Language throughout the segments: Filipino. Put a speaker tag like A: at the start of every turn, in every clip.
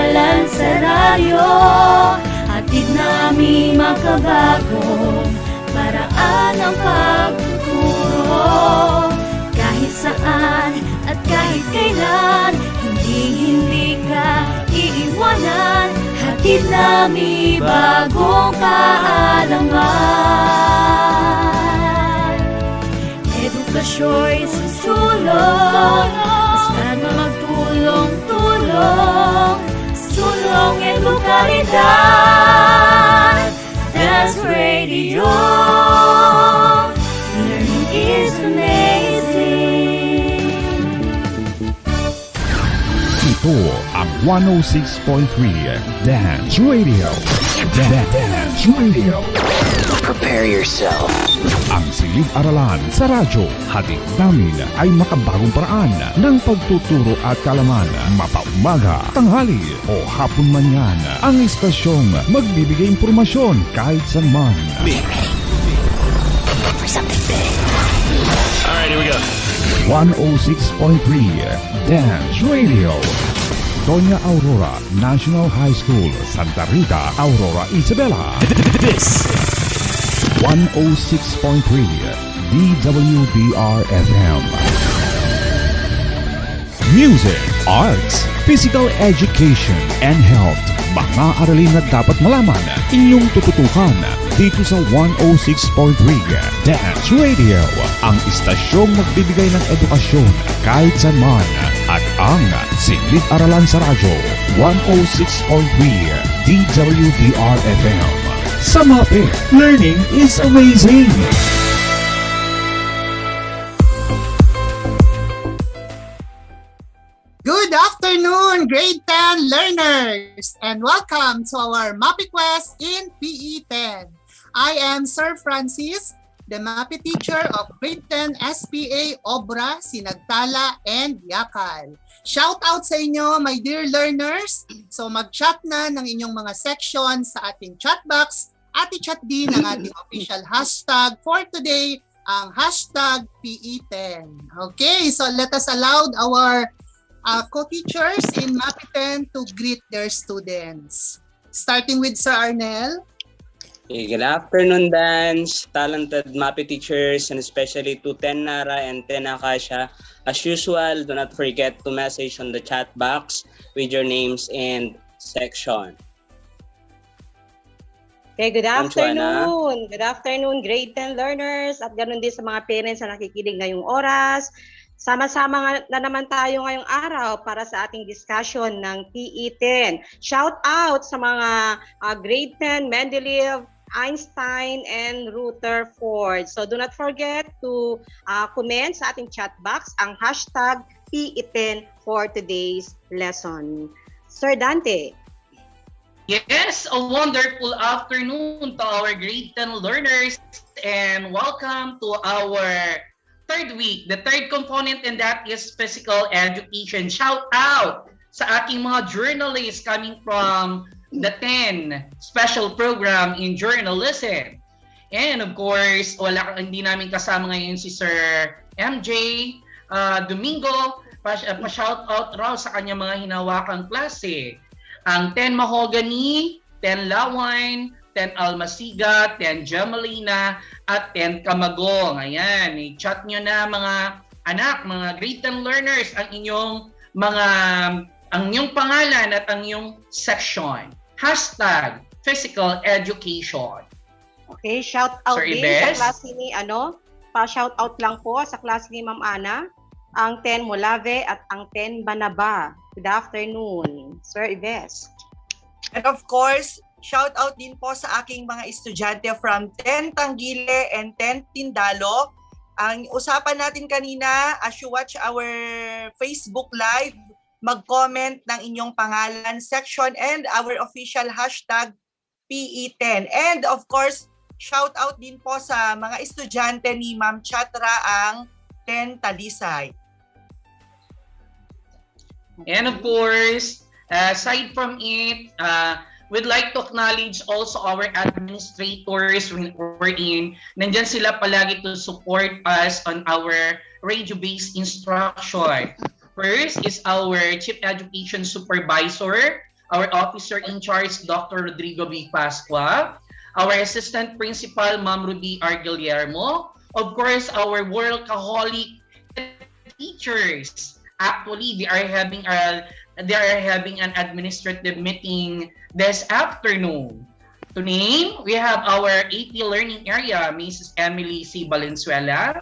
A: aralan sa radyo. Hatid namin makabagong paraan ng pagtuturo. Kahit saan at kahit kailan, hindi ka iiwanan. Hatid namin bagong kaalaman. Edukasyo'y susulong, basta't magtulong-tulong. Sulong edukalidad, that's radio. Learning is amazing.
B: Ito ang 106.3 Dance Radio. Dance Radio.
C: Prepare yourself.
B: Ang silid-aralan sa radyo, hatid namin ay makabagong paraan ng pagtuturo at kalaman. Mapaumaga, tanghali o hapon man yan, ang istasyong magbibigay impormasyon kahit saan man.
C: For something big.
D: Alright, here we go.
B: 106.3 Dance Radio. Doña Aurora National High School, Santa Rita, Aurora, Isabela.
D: This
B: 106.3 DWBR-FM. Music, arts, physical education, and health. Mga aralin na dapat malaman, inyong tututukan dito sa 106.3 Dance Radio. Ang istasyong magbibigay ng edukasyon kahit saan man at ang silid-aralan sa radyo. 106.3 DWBR-FM. Sa MAPEH, learning is amazing!
E: Good afternoon, grade 10 learners, and welcome to our MAPEH Quest in PE 10. I am Sir Francis, the MAPEH teacher of grade 10 SPA Obra, Sinagtala, and Yakal. Shout out sa inyo, my dear learners. So mag-chat na ng inyong mga section sa ating chat box at i-chat din ang ating official hashtag for today, ang hashtag PE10. Okay, so let us allow our co-teachers in MAPEH 10 to greet their students. Starting with Sir Arnel.
F: Okay, good afternoon, Dance, talented MAPEH teachers, and especially to 10 Nara and 10 Akasha. As usual, do not forget to message on the chat box with your names and section.
G: Okay, good afternoon. Good afternoon, grade 10 learners at ganoon din sa mga parents na nakikinig ngayong oras. Sama-sama na naman tayo ngayong araw para sa ating discussion ng PE10. Shout out sa mga grade 10, Mendeleev, Einstein, and Rutherford. So do not forget to comment sa ating chat box ang hashtag PE10 for today's lesson. Sir Dante.
H: Yes, a wonderful afternoon to our grade 10 learners and welcome to our third week. The third component in that is physical education. Shout out sa aking mga journalists coming from the 10 special program in journalism. And of course, hindi namin kasama ngayon si Sir MJ Domingo. Pa-shout out raw sa kanya mga hinawakang klase. Ang 10 Mahogany, 10 Lawan, 10 Almasiga, 10 Jamalina, at 10 Kamagong. Ayan, i-chat nyo na mga anak, mga grade 10 learners, ang inyong pangalan at ang inyong section. Hashtag physical education.
G: Okay, shout out
H: Sir
G: din
H: Ives?
G: sa klase ni pa-shout out lang po sa klase ni Ma'am Ana, ang 10 Molave at ang 10 Banaba. Good afternoon, Sir Ives.
I: And of course, shout out din po sa aking mga estudyante from 10 Tanggile and 10 Tindalo. Ang usapan natin kanina, as you watch our Facebook Live, mag-comment ng inyong pangalan, section, and our official hashtag PE10. And of course, shout out din po sa mga estudyante ni Ma'am Chatra ang 10 Talisay.
H: And of course, aside from it, we'd like to acknowledge also our administrators wherein nandyan sila palagi to support us on our radio-based instruction. First is our Chief Education Supervisor, our officer in charge, Dr. Rodrigo B. Pascua, our assistant principal, Ma'am Rudy R. Guillermo, of course, our workaholic teachers. Actually, they are having an administrative meeting this afternoon. To name, we have our AP learning area, Mrs. Emily C. Valenzuela,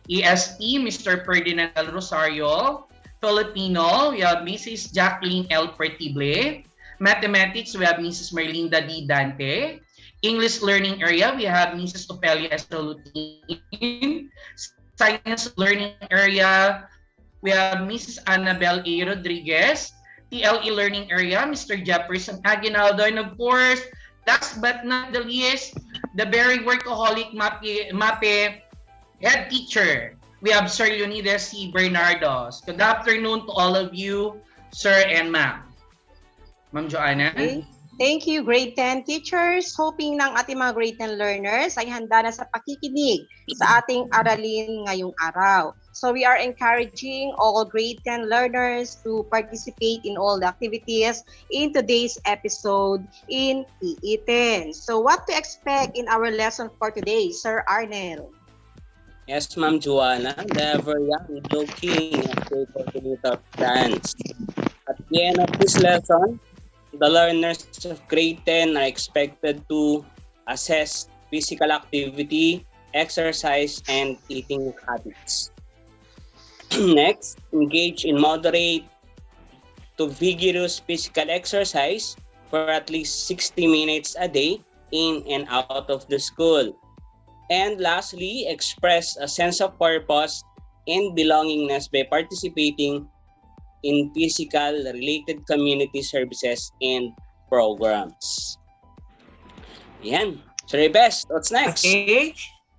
H: EST, Mr. Ferdinand L. Rosario, Filipino, we have Mrs. Jacqueline L. Pertible, Mathematics, we have Mrs. Merlinda D. Dante, English learning area, we have Mrs. Opelia Estrolutin, Science learning area, we have Mrs. Annabel A. Rodriguez, TLE learning area, Mr. Jefferson Aguinaldo, and of course, last but not the least, the very workaholic MAPEH head teacher. We have Sir Leonidas C. Bernardos. Good afternoon to all of you, sir and ma'am. Ma'am Joanna?
G: Okay. Thank you, grade 10 teachers. Hoping ng ating mga grade 10 learners ay handa na sa pakikinig sa ating aralin ngayong araw. So we are encouraging all grade 10 learners to participate in all the activities in today's episode in PE10. So what to expect in our lesson for today, Sir Arnel?
F: Yes, Ma'am Joanna, the ever young, joking, of dance. At the end of this lesson, the learners of grade 10 are expected to assess physical activity, exercise, and eating habits. Next, engage in moderate to vigorous physical exercise for at least 60 minutes a day in and out of the school. And lastly, express a sense of purpose and belongingness by participating in physical-related community services and programs. Yan. Sir Best, what's next?
I: Okay.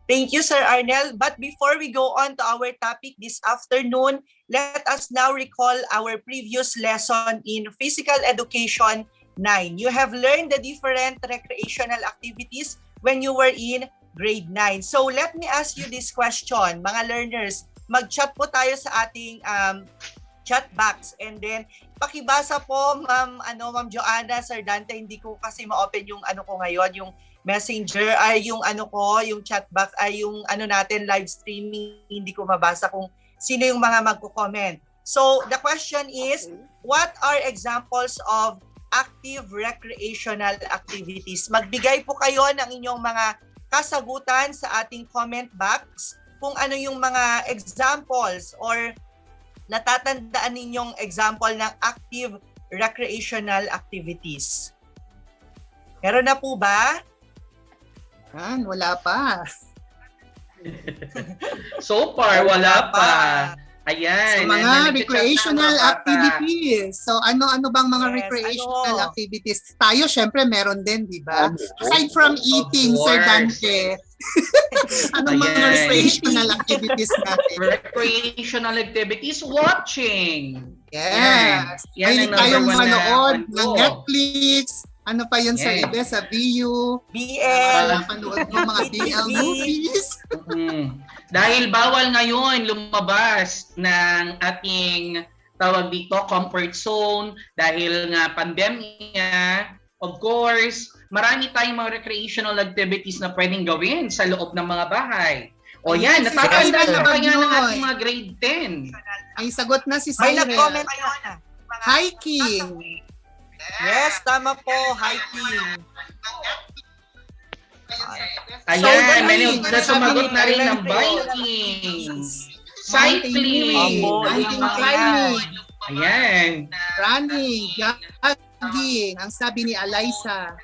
I: Thank you, Sir Arnel. But before we go on to our topic this afternoon, let us now recall our previous lesson in Physical Education 9. You have learned the different recreational activities when you were in grade 9. So let me ask you this question, mga learners. Mag-chat po tayo sa ating chat box, and then pakibasa po, Ma'am Joanna, Sir Dante. Hindi ko kasi ma-open yung ko ngayon, yung messenger ay yung yung chat box ay yung natin live streaming. Hindi ko mabasa kung sino yung mga magko-comment. So the question is, what are examples of active recreational activities? Magbigay po kayo ng inyong mga kasagutan sa ating comment box kung ano yung mga examples or natatandaan ninyong example ng active recreational activities. Meron na po ba?
E: Wala pa.
H: So far, wala pa. Ayan.
E: So, mga recreational activities. So, ano-ano bang mga recreational activities? Tayo, syempre, meron din, di ba? Aside from eating, Sir Dante, anong mga recreational activities natin?
H: Recreational activities, watching.
E: Yes. Mahilig tayong manood ng Netflix. Ano pa yun sa iba? Sa VU.
I: BL.
E: Mapanood ng mga BL movies.
H: Dahil bawal ngayon lumabas ng ating tawag dito comfort zone dahil nga pandemya, of course, marami tayong mga recreational activities na pwedeng gawin sa loob ng mga bahay. O yan, natatanda na ba yan ng ating mga grade 10?
E: Ay, sagot na si
I: May
E: Cyril.
I: nag-comment na.
E: Hiking.
I: Yes, tama po, hiking.
H: Ayan, may sumagot na rin ng biking, cycling,
E: mountain climbing,
H: ayan,
E: running, jogging, ang sabi ni Eliza.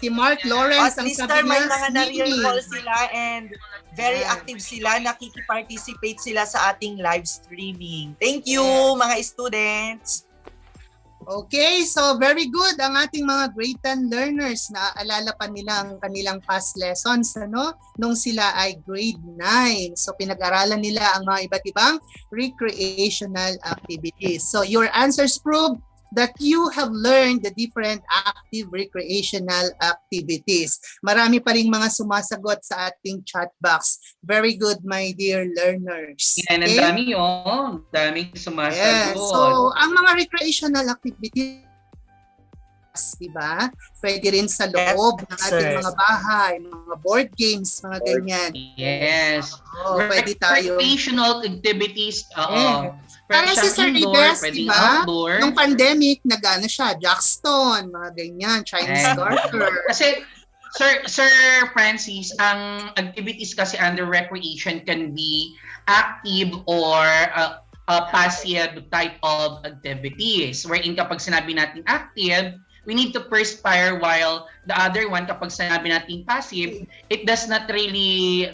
E: Si Mark Lawrence,
I: At
E: ang
I: least
E: sabi
I: may
E: niya,
I: mga
E: swimming.
I: na-recall sila and very active sila, nakikiparticipate sila sa ating live streaming. Thank you, mga students.
E: Okay, so very good ang ating mga grade 10 learners. Naaalala pa nila ang kanilang past lessons nung sila ay grade 9. So pinag-aralan nila ang mga iba't ibang recreational activities. So your answers prove that you have learned the different active recreational activities. Marami pa ring mga sumasagot sa ating chat box. Very good, my dear learners.
H: Yan, ang dami daming sumasagot.
E: Yeah. So, ang mga recreational activities di ba? Pwede rin sa loob ng ating mga bahay, mga board games, mga ganyan.
H: Yes.
E: Oo, pwede tayo.
H: Recreational activities,
E: Eh,
H: pwede
E: parang si
H: siyang
E: Sir
H: indoor,
E: Ives,
H: pwede
E: di ba?
H: outdoor.
E: Nung pandemic, nag-ano siya, jackstone, mga ganyan, Chinese garter.
H: Kasi, Sir Francis, ang activities kasi under recreation can be active or passive type of activities. Wherein kapag sinabi natin active, we need to perspire, while the other one, kapag sinabi natin passive, it does not really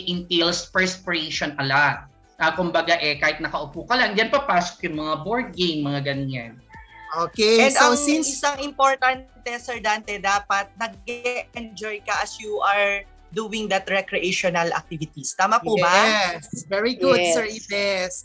H: entails perspiration a lot. Kumbaga kahit nakaupo ka lang, diyan papasok yung mga board game, mga ganyan.
E: Okay,
I: And
E: so
I: ang
E: since
I: isang importante, Sir Dante, dapat nag-enjoy ka as you are doing that recreational activities. Tama po ba?
E: yes, very good,
G: Yes.
E: Sir Ives.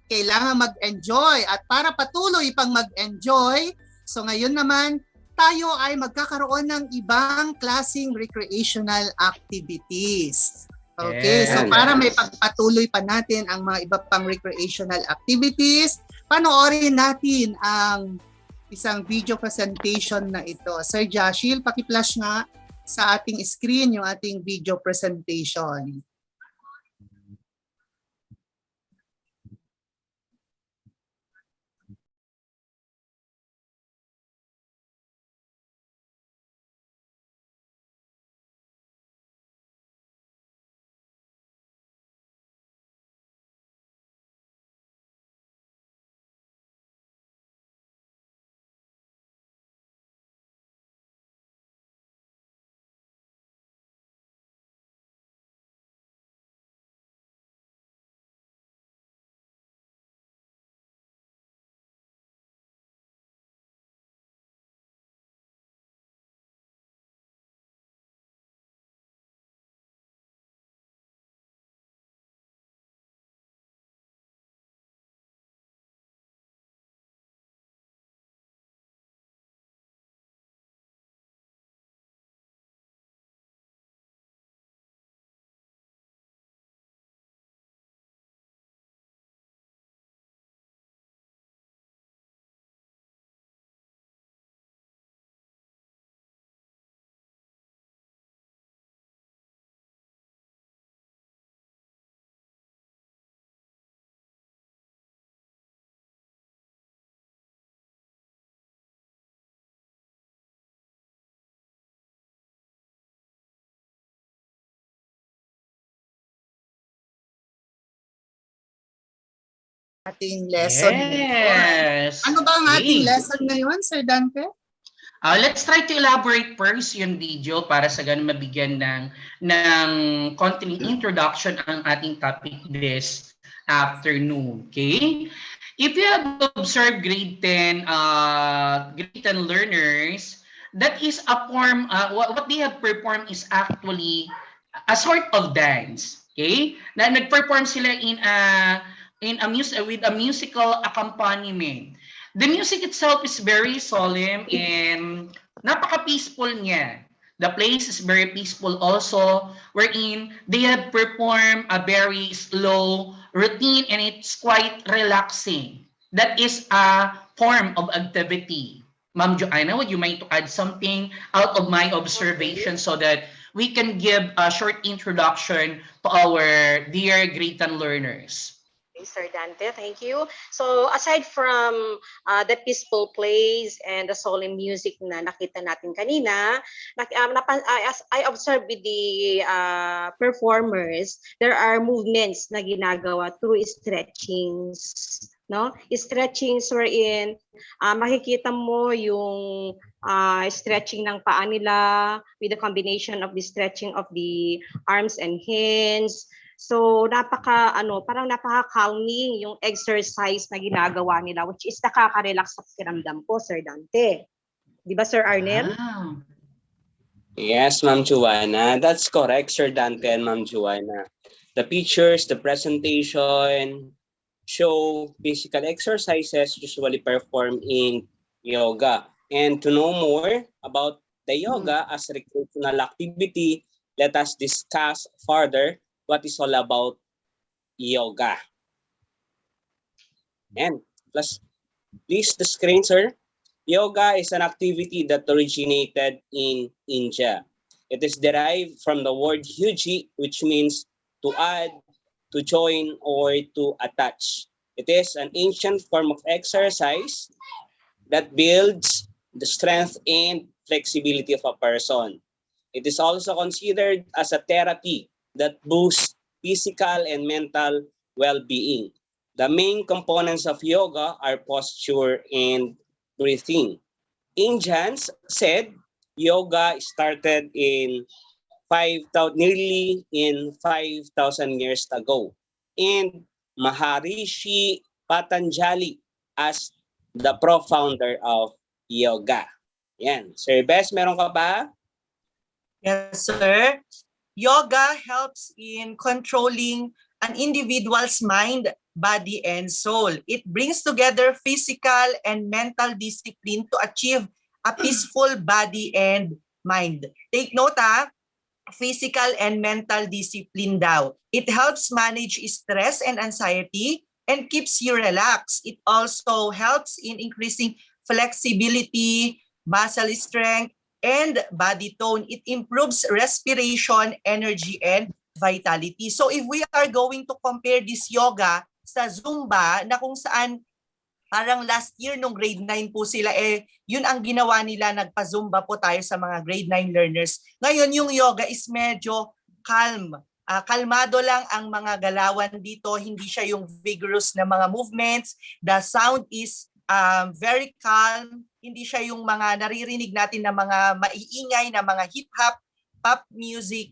E: Kailangan mag-enjoy at para patuloy pang mag-enjoy, so ngayon naman tayo ay magkakaroon ng ibang klaseng recreational activities. Okay, so
H: Yes.
E: para may pagpatuloy pa natin ang mga iba pang recreational activities, panoorin natin ang isang video presentation na ito. Sir Jashil, paki-flash nga sa ating screen yung ating video presentation. Ating lesson ngayon.
H: Yes.
E: Ano ba ang ating
H: Okay.
E: lesson ngayon, Sir Dante?
H: Let's try to elaborate first yung video para sa ganun mabigyan ng konting introduction ang ating topic this afternoon. Okay? If you have observed grade 10 learners, that is a form, what they have performed is actually a sort of dance. Okay? Na nag-perform sila with a musical accompaniment. The music itself is very solemn and napaka-peaceful niya. The place is very peaceful also, wherein they have performed a very slow routine and it's quite relaxing. That is a form of activity. Ma'am Joanna, would you mind to add something out of my observation so that we can give a short introduction to our dear grade 10 learners?
G: Sir Dante, thank you. So aside from the peaceful place and the solemn music na nakita natin kanina, as I observed with the performers, there are movements na ginagawa through stretchings. No? Stretchings wherein makikita mo yung stretching ng paa nila with the combination of the stretching of the arms and hands. So parang napaka-calming yung exercise na ginagawa nila, which is nakaka-relax sa pakiramdam ko, Sir Dante. Di ba, Sir Arnel?
F: Yes, Ma'am Joanna. That's correct, Sir Dante and Ma'am Joanna. The pictures, the presentation show physical exercises usually performed in yoga. And to know more about the yoga as a recreational activity, let us discuss further what is all about yoga. And please the screen, sir. Yoga is an activity that originated in India. It is derived from the word yuji, which means to add, to join, or to attach. It is an ancient form of exercise that builds the strength and flexibility of a person. It is also considered as a therapy that boosts physical and mental well-being. The main components of yoga are posture and breathing. Indians said yoga started in 5,000, nearly in 5,000 years ago. And Maharishi Patanjali as the pro-founder of yoga. Yan. Sir Bes, meron ka ba?
I: Yes, sir. Yoga helps in controlling an individual's mind, body, and soul. It brings together physical and mental discipline to achieve a peaceful body and mind. Take note, physical and mental discipline daw. It helps manage stress and anxiety and keeps you relaxed. It also helps in increasing flexibility, muscle strength, and body tone. It improves respiration, energy, and vitality. So if we are going to compare this yoga sa Zumba na kung saan parang last year nung grade 9 po sila, yun ang ginawa nila, nagpa-Zumba po tayo sa mga grade 9 learners. Ngayon yung yoga is medyo calm. Kalmado lang ang mga galawan dito, hindi siya yung vigorous na mga movements. The sound is very calm, hindi siya yung mga naririnig natin na mga maiingay na mga hip-hop, pop music.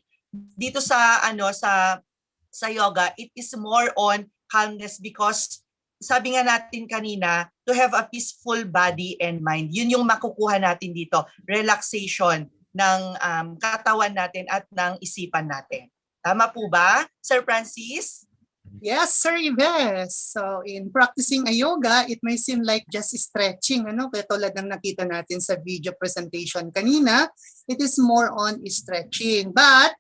I: Dito sa sa yoga, it is more on calmness because sabi nga natin kanina, to have a peaceful body and mind. Yun yung makukuha natin dito, relaxation ng katawan natin at ng isipan natin. Tama po ba, Sir Francis?
E: Yes, Sir Ives. So in practicing a yoga, it may seem like just stretching, kaya tulad ng nakita natin sa video presentation kanina, it is more on stretching. But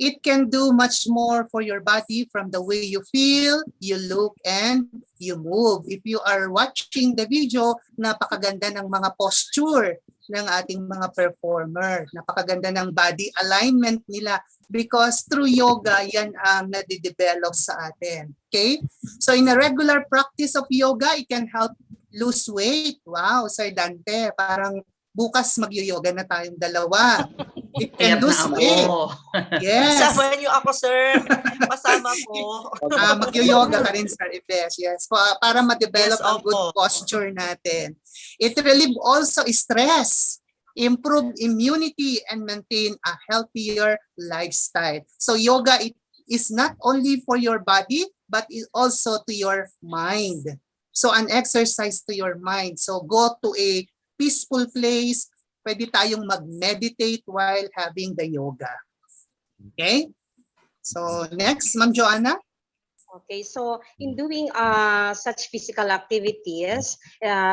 E: it can do much more for your body from the way you feel, you look, and you move. If you are watching the video, napakaganda ng mga posture ng ating mga performer. Napakaganda ng body alignment nila because through yoga, yan ang nadidevelop sa atin. Okay? So in a regular practice of yoga, it can help lose weight. Wow, Sir Dante, parang bukas mag-yoga na tayong dalawa. It can lose weight. Yes.
I: Kasama niyo ako, sir. Pasama po.
E: Mag-yoga ka rin, Sir Ives. Yes. Para ma-develop
I: Yes,
E: ang good posture natin. It relieve also stress, improve immunity, and maintain a healthier lifestyle. So yoga is not only for your body, but it also to your mind. So an exercise to your mind. So go to a peaceful place. Pwede tayong mag-meditate while having the yoga. Okay? So next, Ma'am Joanna.
G: Okay, so in doing such physical activities,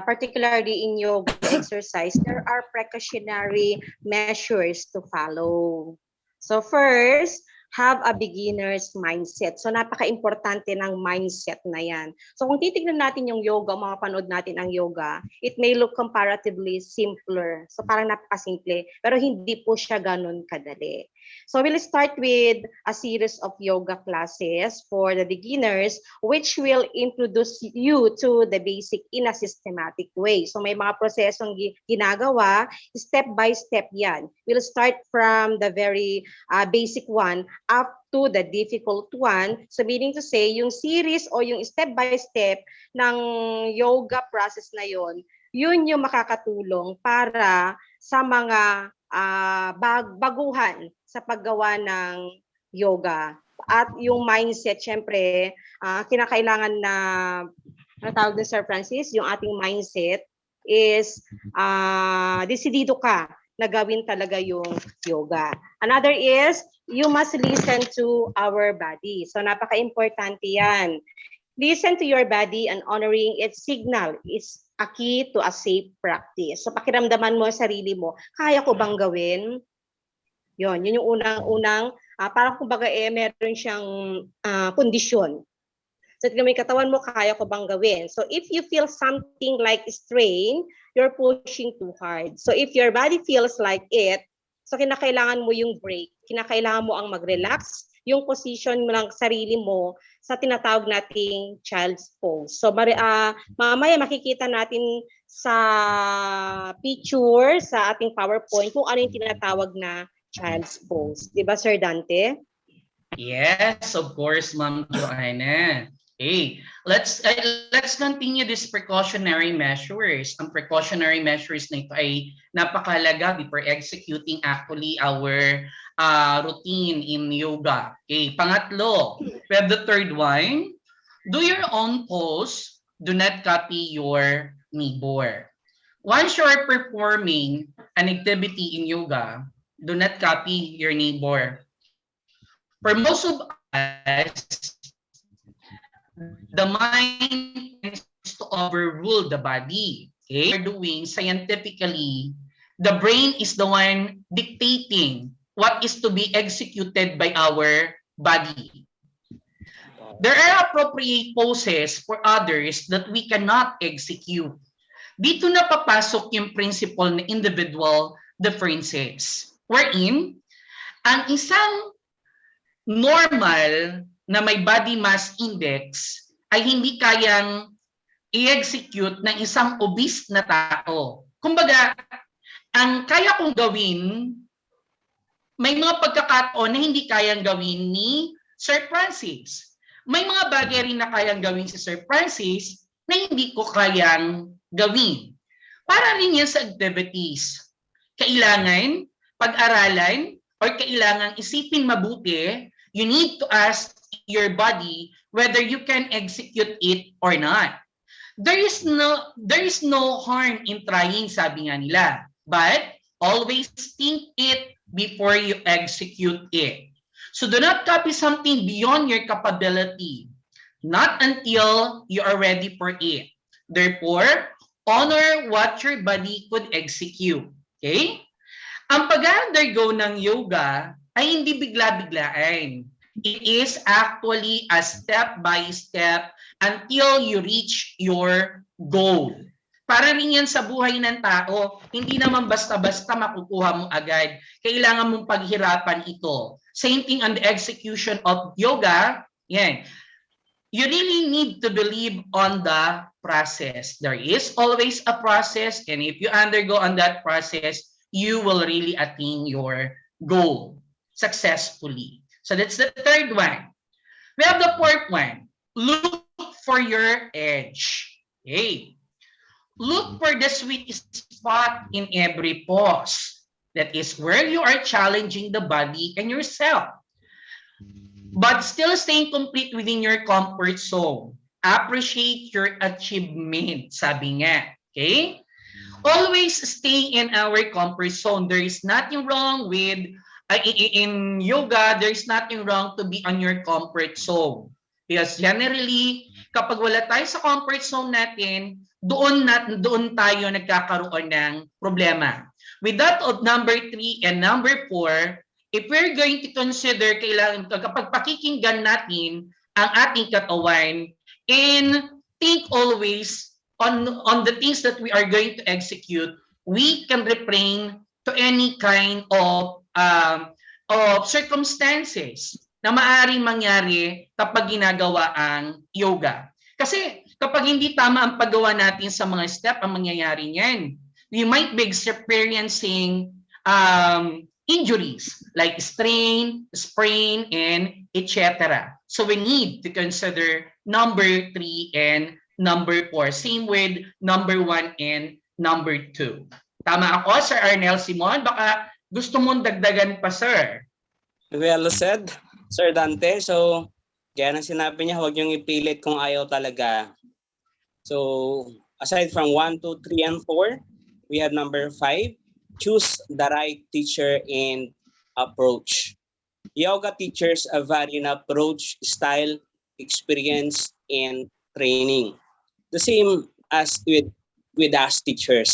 G: particularly in yoga exercise, there are precautionary measures to follow. So first, have a beginner's mindset. So napaka-importante ng mindset na yan. So kung titignan natin yung yoga, mga panood natin ang yoga, it may look comparatively simpler. So parang napakasimple, pero hindi po siya ganun kadali. So we'll start with a series of yoga classes for the beginners which will introduce you to the basic in a systematic way. So may mga prosesong ginagawa, step by step yan. We'll start from the very basic one up to the difficult one. So meaning to say, yung series o yung step by step ng yoga process na yon, yun yung makakatulong para sa mga baguhan sa paggawa ng yoga. At yung mindset, syempre, kinakailangan na, tawag din Sir Francis, yung ating mindset is desidido ka na gawin talaga yung yoga. Another is, you must listen to our body. So napaka-importante yan. Listen to your body and honoring its signal is a key to a safe practice. So pakiramdaman mo sa sarili mo, kaya ko bang gawin? Yun yung unang-unang, parang kumbaga meron siyang kondisyon. So tignan mo yung katawan mo, kaya ko bang gawin? So if you feel something like strain, you're pushing too hard. So if your body feels like it, so kinakailangan mo yung break, kinakailangan mo ang mag-relax, yung position mo ng sarili mo sa tinatawag nating child's pose. So mamaya makikita natin sa picture, sa ating PowerPoint, kung ano yung tinatawag na child's pose. Di ba, Sir Dante?
H: Yes, of course, Ma'am Joanna. Okay, let's continue this precautionary measures. Ang precautionary measures na ito ay napakahalaga before executing actually our routine in yoga. Okay, pangatlo, we have the third one. Do your own pose. Do not copy your neighbor. Once you are performing an activity in yoga, do not copy your neighbor. For most of us, the mind tends to overrule the body. Okay? We're doing scientifically, the brain is the one dictating what is to be executed by our body. There are appropriate poses for others that we cannot execute. Dito na papasok yung principle ng individual differences. Wherein, ang isang normal na may body mass index ay hindi kayang i-execute ng isang obese na tao. Kumbaga, ang kaya kong gawin, may mga pagkakataon na hindi kayang gawin ni Sir Francis. May mga bagay rin na kayang gawin si Sir Francis na hindi ko kayang gawin. Para rin yan sa activities. Kailangan pag-aralan or kailangan isipin mabuti. You need to ask your body whether you can execute it or not. There is no harm in trying, sabi nga nila. But always think it before you execute it. So do not copy something beyond your capability, not until you are ready for it. Therefore, honor what your body could execute. Okay? Ang pag-undergo ng yoga ay hindi bigla-biglaan. It is actually a step-by-step until you reach your goal. Para rin yan sa buhay ng tao, hindi naman basta-basta makukuha mo agad. Kailangan mong paghirapan ito. Same thing on the execution of yoga. Yan. You really need to believe on the process. There is always a process, and if you undergo on that process, you will really attain your goal successfully. So that's the third one. We have the fourth one. Look for your edge. Okay. Look for the sweet spot in every pose. That is where you are challenging the body and yourself, but still staying complete within your comfort zone. Appreciate your achievement, sabi nga. Okay? Always stay in our comfort zone. There is nothing wrong with, in yoga, there is nothing wrong to be on your comfort zone. Because generally, kapag wala tayo sa comfort zone natin, doon tayo nagkakaroon ng problema. With that of number 3 and number 4, if we're going to consider, kailangan kapag pakikinggan natin ang ating katawan and think always on the things that we are going to execute, we can refrain to any kind of circumstances na maaaring mangyari kapag ginagawa ang yoga. Kasi kapag hindi tama ang paggawa natin sa mga step, ang mangyayari niyan, we might be experiencing injuries like strain, sprain, and etc. So we need to consider number 3 and number 4. Same with number 1 and number 2. Tama ako, Sir Arnel Simon? Baka gusto mong dagdagan pa, sir?
F: Well said, Sir Dante. So, kaya nang sinabi niya, huwag niyong ipilit kung ayaw talaga. So, aside from 1, 2, 3, and 4, we have number 5. Choose the right teacher and approach. Yoga teachers vary in approach, style, experience, and training. The same as with us teachers.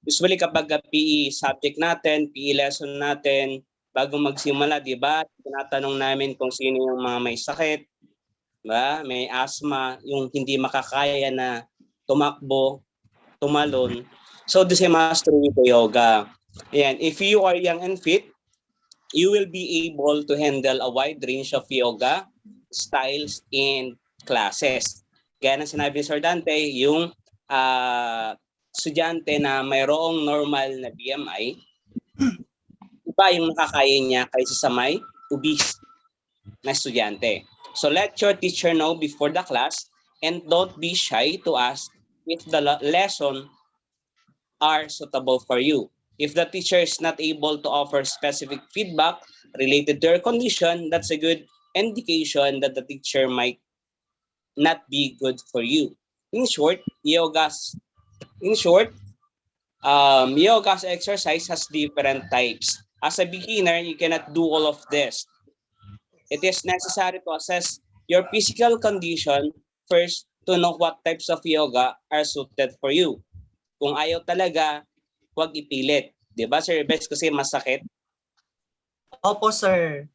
F: Usually kapag PE subject natin, PE lesson natin, bago magsimula, di ba? Tinatanong namin kung sino yung mga may sakit, ba? May asthma, yung hindi makakaya na tumakbo, tumalon. So the same as true with the yoga. Ayan, if you are young and fit, you will be able to handle a wide range of yoga styles and classes. Gaya ng sinabi ni Sir Dante, yung estudyante na mayroong normal na BMI, iba yung makakaya niya kaysa sa may obese na estudyante. So let your teacher know before the class and don't be shy to ask if the lesson are suitable for you. If the teacher is not able to offer specific feedback related to your condition, that's a good indication that the teacher might not be good for you. In short, yoga's exercise has different types. As a beginner, you cannot do all of this. It is necessary to assess your physical condition first to know what types of yoga are suited for you. Kung ayaw talaga, huwag ipilit. Di ba, Sir Bes? Kasi masakit.
I: Opo, sir.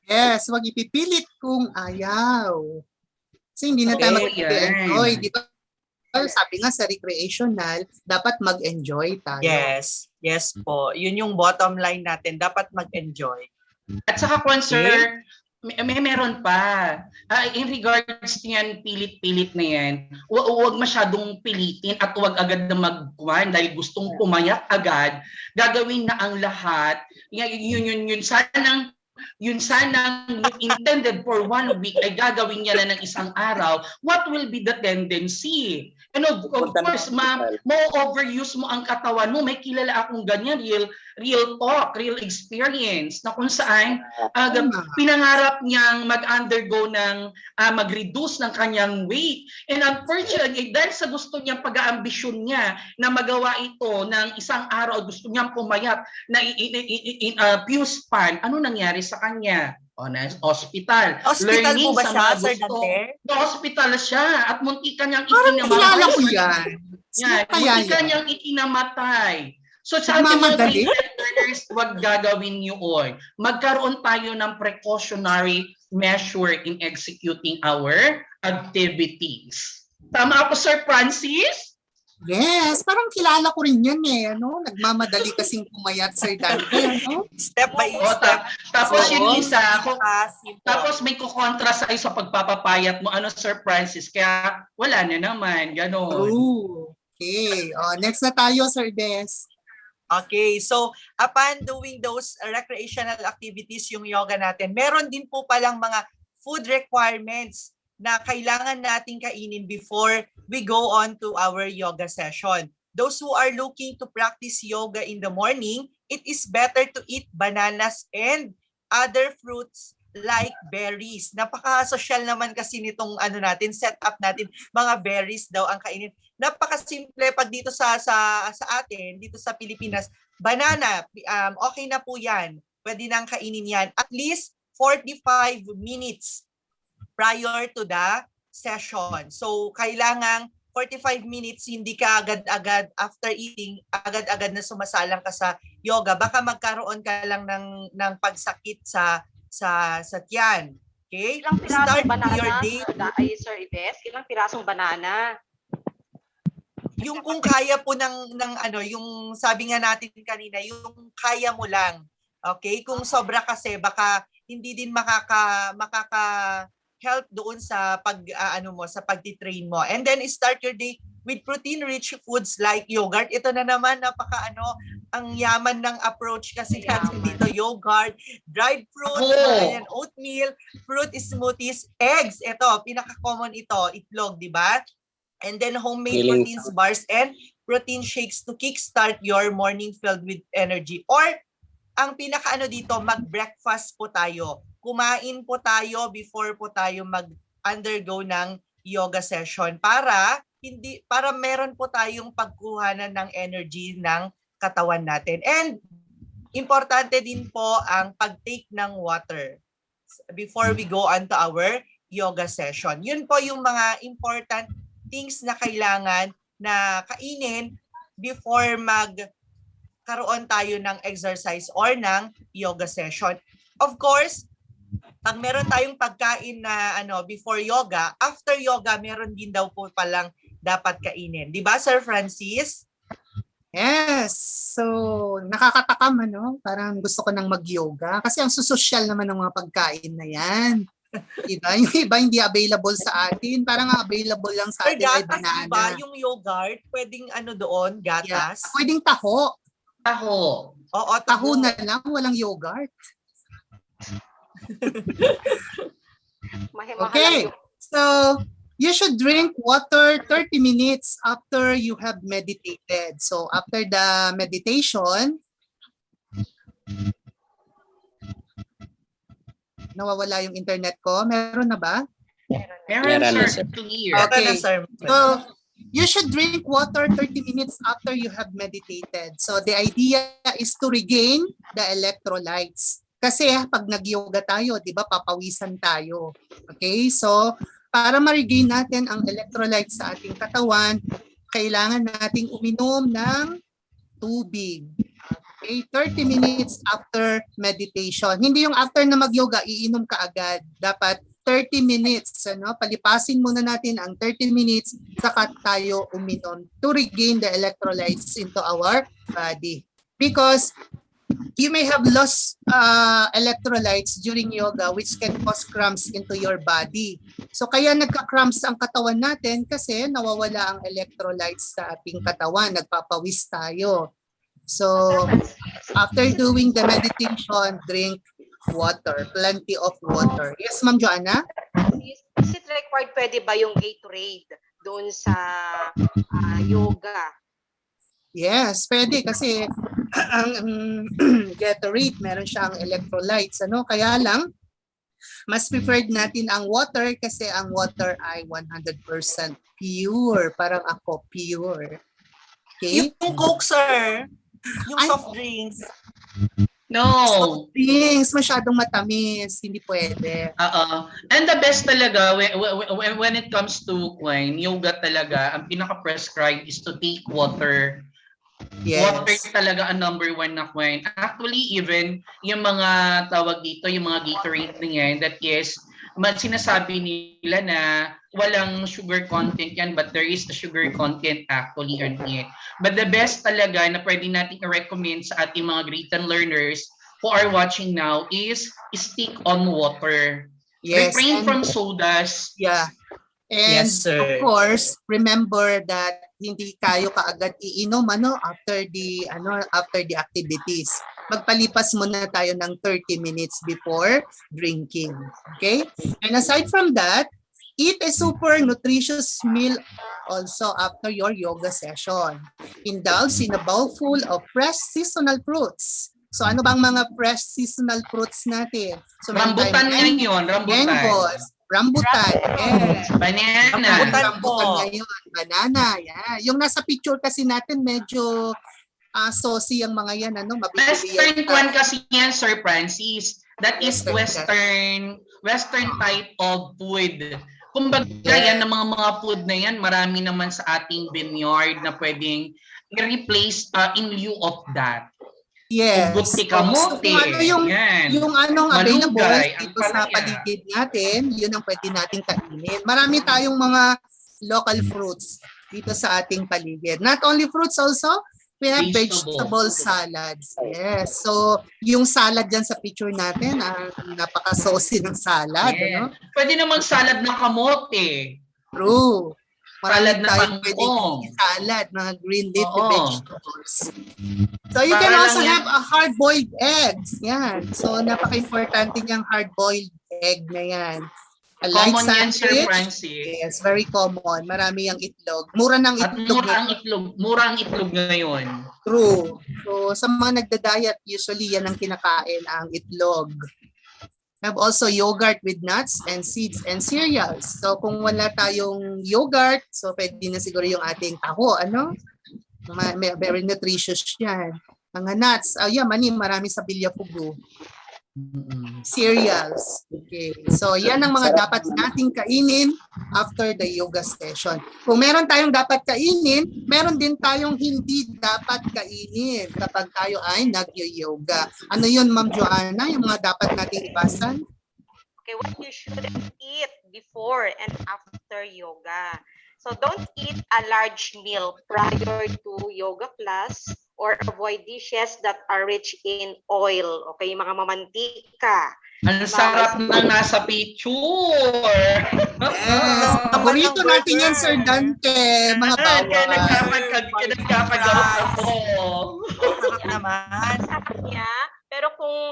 E: Yes, wag ipipilit kung ayaw. Kasi hindi na tayo mag-enjoy. Di ba? Sabi nga sa recreational, dapat mag-enjoy tayo.
I: Yes. Yes po. Yun yung bottom line natin. Dapat mag-enjoy.
H: At saka kung sir, meron pa. In regards niyan, pilit-pilit na yan, huwag masyadong pilitin at huwag agad na magkuhan dahil gustong pumayat agad. Gagawin na ang lahat. Yun sanang intended for 1 week ay gagawin niya na ng isang araw. What will be the tendency? And of course, ma-overuse mo ang katawan mo. May kilala akong ganyan, real talk, real experience na kung saan pinangarap niyang mag-undergo ng mag-reduce ng kanyang weight. And unfortunately, dahil sa gusto niyang pag-aambisyon niya na magawa ito ng isang araw, gusto niyang pumayat na few span, ano nangyari sa kanya? Hospital.
I: Hospital
H: Learning
I: po ba
H: sa
I: siya,
H: mga
I: Sir
H: gusto.
I: Dante?
H: Hospital siya at munti kanyang
E: Parang kilala ko
H: ikinamatay.
E: yan.
H: Yan,
E: Kaya
H: munti
E: yan.
H: kanyang ikinamatay. So sa ating mga
E: Nagmamadali?
H: learners, huwag gagawin yun. Magkaroon tayo ng precautionary measure in executing our activities. Tama ako, Sir Francis?
E: Yes, parang kilala ko rin yan eh. Ano? Nagmamadali kasing pumayat, Sir Dante. Ano?
I: Step by
H: Oo,
I: step.
H: tapos
I: So,
H: yung isa,
I: simple.
H: tapos may kukontra sa sa pagpapapayat mo, ano, Sir Francis, kaya wala na naman, gano'n.
E: True. Okay. Next na tayo, Sir Des.
I: Okay, so upon doing those recreational activities, yung yoga natin, meron din po palang mga food requirements na kailangan nating kainin before we go on to our yoga session. Those who are looking to practice yoga in the morning, it is better to eat bananas and other fruits like berries. Napaka-social naman kasi nitong setup natin, mga berries daw ang kainin. Napaka-simple pag dito sa atin, dito sa Pilipinas, banana, okay na po 'yan. Pwede nang kainin 'yan at least 45 minutes prior to the session. So kailangang 45 minutes, hindi ka agad-agad after eating, agad-agad na sumasalang ka sa yoga. Baka magkaroon ka lang ng pagsakit sa tiyan. Okay?
G: Ilang pirasong
I: Start
G: banana,
I: your day.
G: Sir Ives? Ilang pirasong banana?
I: Yung kung kaya po ng yung sabi nga natin kanina, yung kaya mo lang. Okay? Kung sobra kasi baka hindi din makaka help doon sa sa pagti-train mo. And then start your day with protein-rich foods like yogurt. Ito na naman ang yaman ng approach kasi natin dito, yogurt, dried fruits, oatmeal, fruit smoothies, eggs. Ito, pinaka-common ito, itlog, di ba? And then homemade protein bars and protein shakes to kickstart your morning filled with energy. Or ang pinaka dito, mag-breakfast po tayo. Kumain po tayo before po tayo mag-undergo ng yoga session para meron po tayong pagkuhanan ng energy ng katawan natin. And importante din po ang pag-take ng water before we go on to our yoga session. Yun po yung mga important things na kailangan na kainin before magkaroon tayo ng exercise or ng yoga session. Of course, pag meron tayong pagkain na before yoga, after yoga, meron din daw po palang dapat kainin. Di ba, Sir Francis?
E: Yes. So, nakakatakam, ano? Parang gusto ko nang mag-yoga. Kasi ang susosyal naman ng mga pagkain na yan. Diba? Yung iba hindi available sa atin. Parang available lang sa
I: Sir,
E: atin ay
I: gatas,
E: banana.
I: di ba? Yung yogurt, pwedeng doon,
E: Yeah.
I: gatas.
E: Pwedeng taho.
H: Taho.
I: Oo,
E: Taho na lang, walang yogurt. Okay. So, you should drink water 30 minutes after you have meditated. So, after the meditation, nawawala yung internet ko. Meron na ba?
H: Meron,
F: Meron na,
H: sir.
F: sir.
H: Clear.
E: Okay.
I: Na, sir.
E: So, you should drink water 30 minutes after you have meditated. So, the idea is to regain the electrolytes. Kasi pag nag-yoga tayo, di ba, papawisan tayo. Okay? So, para ma-regain natin ang electrolytes sa ating katawan, kailangan nating uminom ng tubig. Okay? 30 minutes after meditation. Hindi yung after na mag-yoga, iinom ka agad. Dapat 30 minutes. Ano? Palipasin muna natin ang 30 minutes saka tayo uminom to regain the electrolytes into our body. Because you may have lost electrolytes during yoga which can cause cramps into your body. So kaya nagka-cramps ang katawan natin kasi nawawala ang electrolytes sa ating katawan, nagpapawis tayo. So after doing the meditation, drink water, plenty of water. Yes, Ma'am Joanna?
G: Is it required, pwede ba yung Gatorade doon sa yoga?
E: Yes, pwede kasi ang Gatorade, meron siyang electrolytes. Ano? Kaya lang, mas preferred natin ang water kasi ang water ay 100% pure. Parang ako, pure. Okay?
I: Yung Coke, sir. Yung
E: Ay,
I: soft drinks.
H: No.
E: Things masyadong matamis, hindi pwede.
H: And the best talaga when it comes to yoga talaga, ang pinaka-prescribed is to take water.
E: Yes.
H: Water talaga ang number one na Queen. Actually, even yung mga tawag dito, yung mga Gatorade na yan, that is, sinasabi nila na walang sugar content yan, but there is a sugar content actually on it. But the best talaga na pwede natin i-recommend sa ating mga great learners who are watching now is stick on water.
E: Yes.
H: Refrain from sodas.
E: Yeah. And
I: Yes, sir.
E: of course, remember that hindi kayo kaagad iinom after the activities. Magpalipas muna tayo ng 30 minutes before drinking. Okay? And aside from that, eat a super nutritious meal also after your yoga session. Indulge in a bowl full of fresh seasonal fruits. So ano bang mga fresh seasonal fruits natin? So
H: Rambutan ngayon, rambutan.
E: mangoes, rambutan, yes.
H: Banana.
E: Rambutan ngayon, banana, yeah. Yung nasa picture kasi natin medyo saucy ang mga yan,
H: Western one kasi yan, Sir Francis. That is Western type of food. Kumbaga yan, ng mga food na yan, marami naman sa ating vineyard na pwedeng i-replace in lieu of that.
E: Yes.
H: Uguti kamote.
E: Yung available
H: Malunggay,
E: dito sa paligid natin, yun ang pwede nating kainin. Marami tayong mga local fruits dito sa ating paligid. Not only fruits also, we have vegetable salads. Yes. So, yung salad dyan sa picture natin, napaka-saucy ng salad.
H: Yeah. Pwede namang salad ng kamote.
E: True. Marami
H: Salad na
E: tayong
H: kangkong.
E: pwedeng salad, mga green leafy
H: Oo.
E: vegetables. So you can
H: Para
E: also
H: lang yan.
E: have a hard-boiled eggs. Yan. So napaka-importante niyang hard-boiled egg na yan. A light
H: Common yan, Sir
E: sandwich.
H: Francis.
E: Yes, very common. Marami yung itlog. Mura ng
H: At
E: itlog.
H: mura ang itlog ngayon.
E: True. So sa mga nagda-diet, usually yan ang kinakain, ang itlog. Have also yogurt with nuts and seeds and cereals. So kung wala tayong yogurt, so pwede na siguro yung ating taho, Very nutritious yan. Mga nuts, marami sa bilyapugo. Cereals. Okay. So yan ang mga dapat nating kainin after the yoga session. Kung meron tayong dapat kainin, meron din tayong hindi dapat kainin kapag tayo ay nag-yoga. Ano yun, Ma'am Joanna, yung mga dapat nating ibasan?
G: Okay, what you shouldn't eat before and after yoga. So So don't eat a large meal prior to yoga class or avoid dishes that are rich in oil. Okay, mga mamantika.
H: Ang sarap na nasa picture.
E: Yes. Paborito natin yan, Sir Dante. Mga
H: Kaya
E: bawal.
H: nagkapag-out ako.
I: Sarap naman.
G: Sarap niya. Pero kung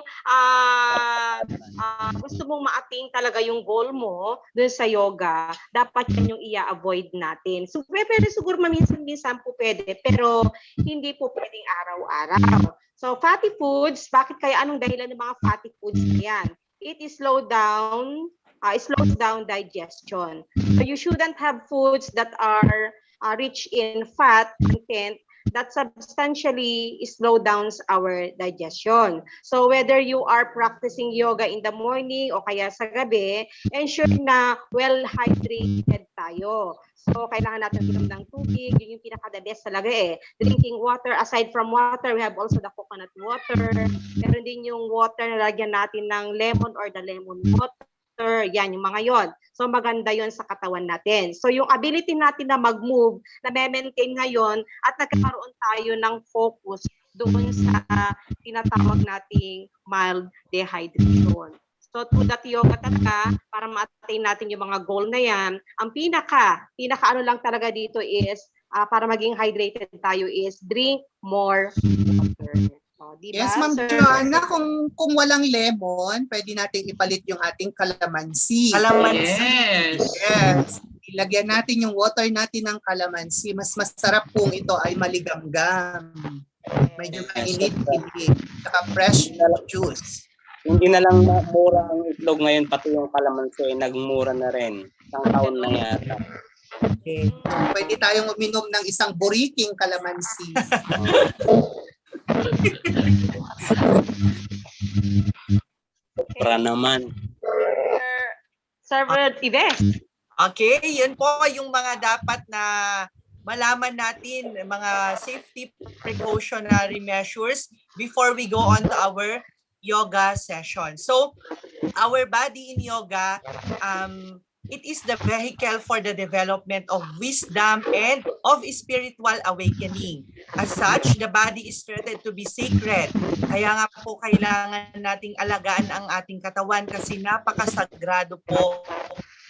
G: gusto mong ma-attain talaga yung goal mo dun sa yoga, dapat yan yung i-avoid natin. So, pwede siguro maminsan-minsan po pwede, pero hindi po pwedeng araw-araw. So, fatty foods, bakit kaya anong dahilan ng mga fatty foods yan? It is slows down digestion. So, you shouldn't have foods that are rich in fat content that substantially slow down our digestion. So whether you are practicing yoga in the morning o kaya sa gabi, ensure na well hydrated tayo. So kailangan natin uminom ng tubig, yun yung pinaka-the best talaga eh. Drinking water, aside from water, we have also the coconut water. Meron din yung water na lagyan natin ng lemon or the lemon water. Yan, yung mga yon. So, maganda yon sa katawan natin. So, yung ability natin na mag-move, na maintain ngayon, at nagkakaroon tayo ng focus doon sa tinatawag nating mild dehydration. So, through that yoga talaga, para ma-attain natin yung mga goal na yan, ang pinaka ano lang talaga dito is, para maging hydrated tayo is, drink more water. Diba,
E: Yes, Ma'am
G: sir?
E: Joanna, kung walang lemon, pwede natin ipalit yung ating kalamansi. Yes. Ilagyan natin yung water natin ng kalamansi. Mas masarap kung ito ay maligamgam. Medyo mainit-init. Saka fresh juice.
F: Hindi na lang mura ang itlog ngayon, pati yung kalamansi ay nagmura na rin. Isang taon na yata.
E: Okay. Pwede tayong uminom ng isang buriking kalamansi.
F: Para naman.
G: Server Ives.
I: Okay, yun po yung mga dapat na malaman natin, mga safety precautionary measures before we go on to our yoga session. So, our body in yoga, it is the vehicle for the development of wisdom and of spiritual awakening. As such, the body is treated to be sacred. Kaya nga po kailangan nating alagaan ang ating katawan kasi napakasagrado po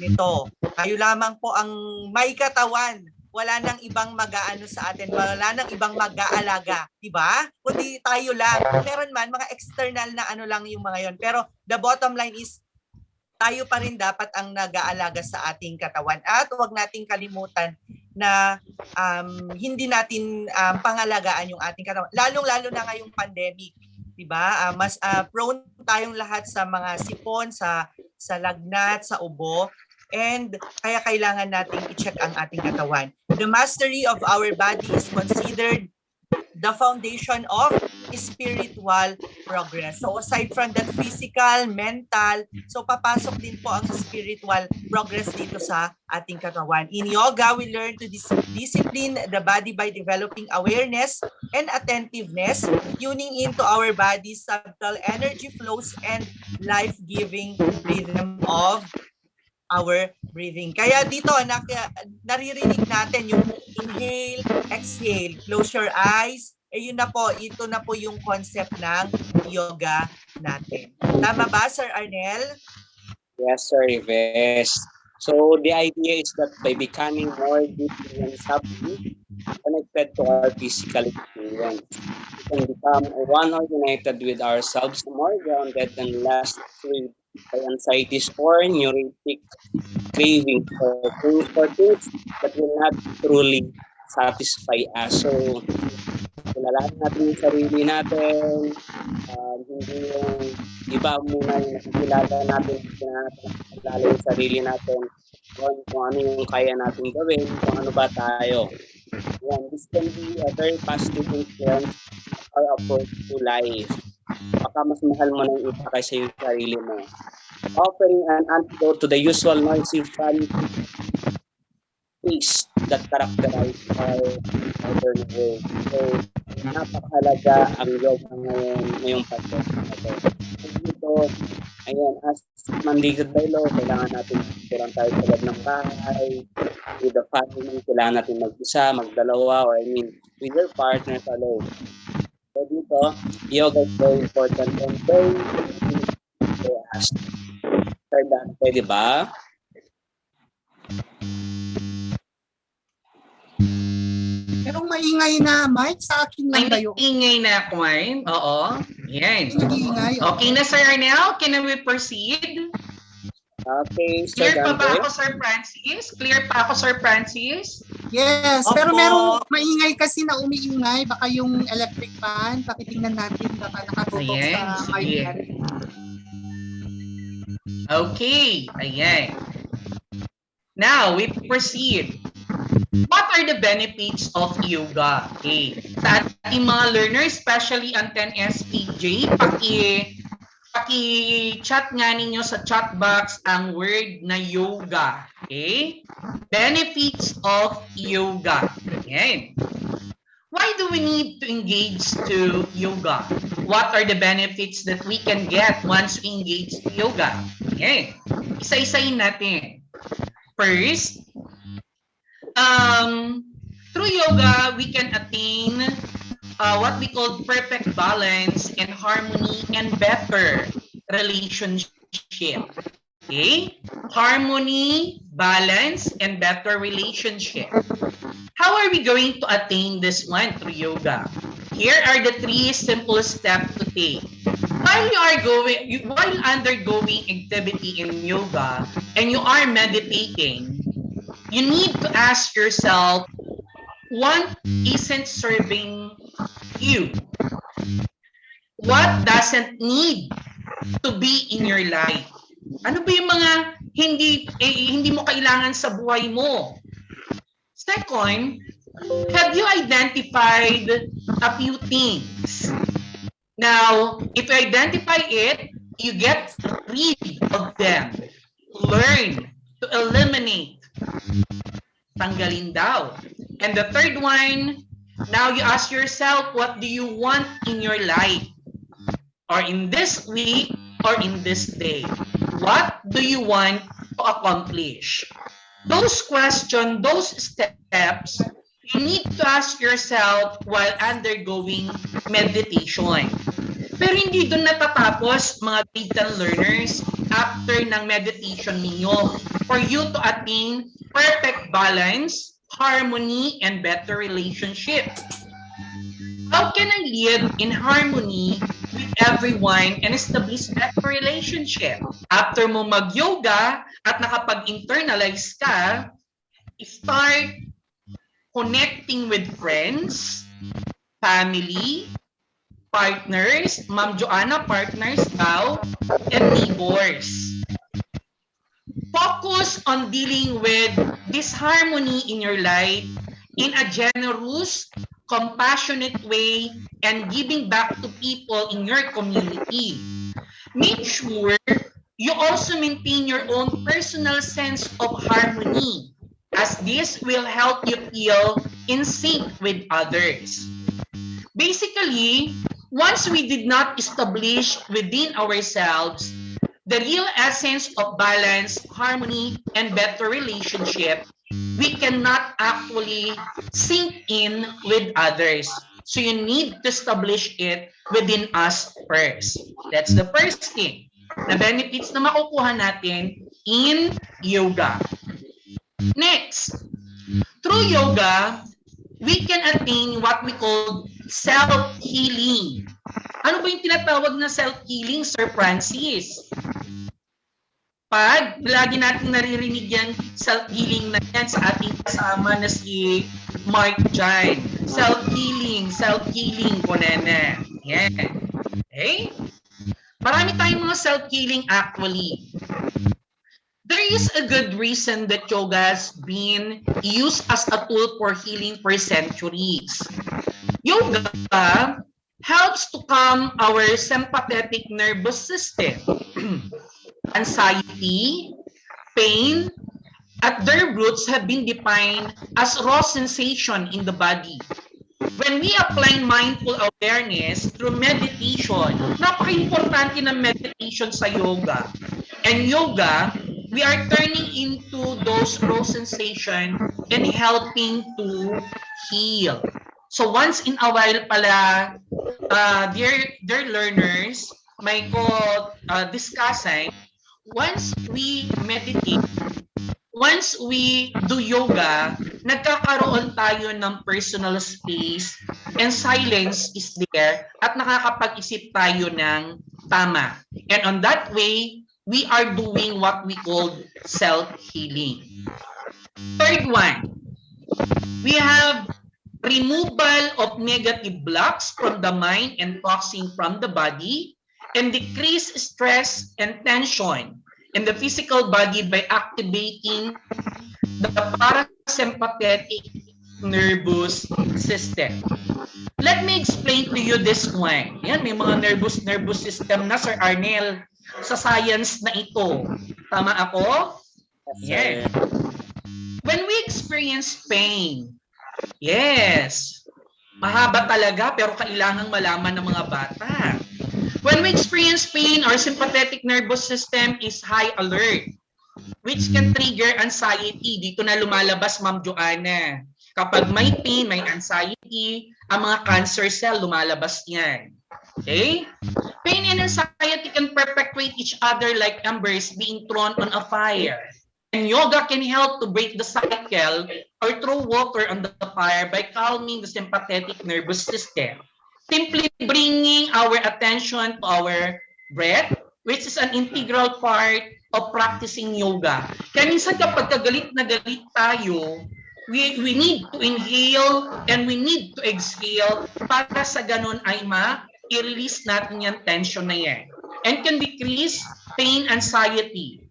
I: nito. Tayo lamang po ang may katawan. Wala nang ibang mag-aano sa atin, wala nang ibang mag-aalaga, di ba? Kundi tayo lang. Meron man mga external na ano lang yung mga yon. Pero the bottom line is tayo pa rin dapat ang nag-aalaga sa ating katawan. At huwag nating kalimutan na hindi natin pangalagaan yung ating katawan. Lalong-lalo na ngayong pandemic, 'di ba? Mas prone tayong lahat sa mga sipon, sa lagnat, sa ubo. And kaya kailangan nating i-check ang ating katawan. The mastery of our body is considered the foundation of spiritual progress. So aside from that physical, mental, so papasok din po ang spiritual progress dito sa ating katawan. In yoga, we learn to discipline the body by developing awareness and attentiveness, tuning into our body's subtle energy flows and life-giving rhythm of our breathing. Kaya dito, naririnig natin yung inhale, exhale, close your eyes. Yun na po, ito na po yung concept ng yoga natin. Tama ba, Sir Arnel?
F: Yes, Sir Ives. So the idea is that by becoming more deeply and subtly connected to our physical experience, we can become one or united with ourselves, more grounded and less swayed by anxieties or neurotic craving for things that will not truly satisfy us. So, kilalanin natin yung sarili natin, hindi yung iba muna yung nakikilala natin, kilala yung sarili natin, kung ano yung kaya natin gawin, kung ano ba tayo. Yan, this can be a very positive influence or approach to life. Baka mas mahal mo ng iba kaysa yung sarili mo. Offering an antidote to the usual noisy fun pace that characterize our modern world. So, napakahalaga ang yoga ngayong panahon. Dito, Ayan, as manligid by law, kailangan natin magtuturan tayo sa loob ng bahay. With the family, kailangan natin mag-isa, magdalawa, or with your partner alone. So dito, yoga is very important and very ask. Sir Dante, di ba?
E: Merong maingay na mic sa akin lang ba
H: May
E: yun?
H: ingay na coin. Oo. Yan.
E: Nag-iingay.
H: Okay na, Sir Arnel. Can we proceed?
F: Okay, Sir
H: Clear pa ba
F: Dante.
H: ako, Sir Francis? Clear pa ako, Sir Francis?
E: Yes,
I: Opo.
E: pero merong maingay kasi na umiingay. Baka yung electric fan, pakitingnan natin baka nakatutok
H: Ayan,
E: sa mic
H: sige.
E: natin.
H: Okay. Ayan. Now, we proceed. What are the benefits of yoga? Okay. Sa ating mga learners, especially ang 10SPJ, paki-chat nga ninyo sa chat box ang word na yoga. Okay? Benefits of yoga. Ayan. Why do we need to engage to yoga? What are the benefits that we can get once we engage to yoga? Okay. Isa-isayin natin. First, through yoga, we can attain what we call perfect balance and harmony and better relationship. Okay? Harmony, balance, and better relationship. How are we going to attain this one through yoga? Here are the 3 simple steps to take. While undergoing activity in yoga and you are meditating, you need to ask yourself, what isn't serving you? What doesn't need to be in your life? Ano ba yung mga hindi mo kailangan sa buhay mo? Second, have you identified a few things? Now, if you identify it, you get rid of them. Learn to eliminate. Tanggalin daw. And the third one, now you ask yourself, what do you want in your life? Or in this week, or in this day? What do you want to accomplish? Those questions, those steps, you need to ask yourself while undergoing meditation. Pero hindi doon natatapos, mga grade 10 learners, after ng meditation ninyo, for you to attain perfect balance, harmony, and better relationship. How can I live in harmony with everyone and establish better relationship? After mo mag-yoga at nakapag-internalize ka, start connecting with friends, family, partners, Ma'am Joanna, partners daw, and neighbors. Focus on dealing with disharmony in your life in a generous, compassionate way and giving back to people in your community. Make sure you also maintain your own personal sense of harmony, as this will help you feel in sync with others. Basically, once we did not establish within ourselves the real essence of balance, harmony, and better relationship, we cannot actually sink in with others. So you need to establish it within us first. That's the first thing. The benefits na makukuha natin in yoga. Next, through yoga, we can attain what we call self-healing. Ano ba yung tinatawag na self-healing, Sir Francis? Pag lagi natin naririnig yan, self-healing na yan sa ating kasama na si Mark Jan. Self-healing po na. Yan. Okay? Marami tayong mga self-healing actually. There is a good reason that yoga has been used as a tool for healing for centuries. Yoga helps to calm our sympathetic nervous system. Anxiety, pain, at their roots have been defined as raw sensation in the body. When we apply mindful awareness through meditation, napaka-importante ng meditation sa yoga. And yoga, we are turning into those raw sensation and helping to heal. So once in a while pala, dear learners, may discussing, once we meditate, once we do yoga, nagkakaroon tayo ng personal space and silence is there at nakakapag-isip tayo ng tama. And on that way, we are doing what we call self-healing. Third one, we have removal of negative blocks from the mind and toxin from the body, and decrease stress and tension in the physical body by activating the parasympathetic nervous system. Let me explain to you this one. Yan, may mga nervous system na, Sir Arnel, sa science na ito. Tama ako? Yes. When we experience pain, yes, mahaba talaga pero kailangang malaman ng mga bata. When we experience pain, our sympathetic nervous system is high alert, which can trigger anxiety. Dito na lumalabas, Ma'am Joanna. Kapag may pain, may anxiety, ang mga cancer cell lumalabas yan. Okay? Pain and anxiety can perpetuate each other like embers being thrown on a fire. And yoga can help to break the cycle or throw water on the fire by calming the sympathetic nervous system. Simply bringing our attention to our breath, which is an integral part of practicing yoga. Kaya minsan kapag galit na galit tayo, we need to inhale and we need to exhale para sa ganun ay i-release natin yung tension na yan. And can decrease pain, anxiety.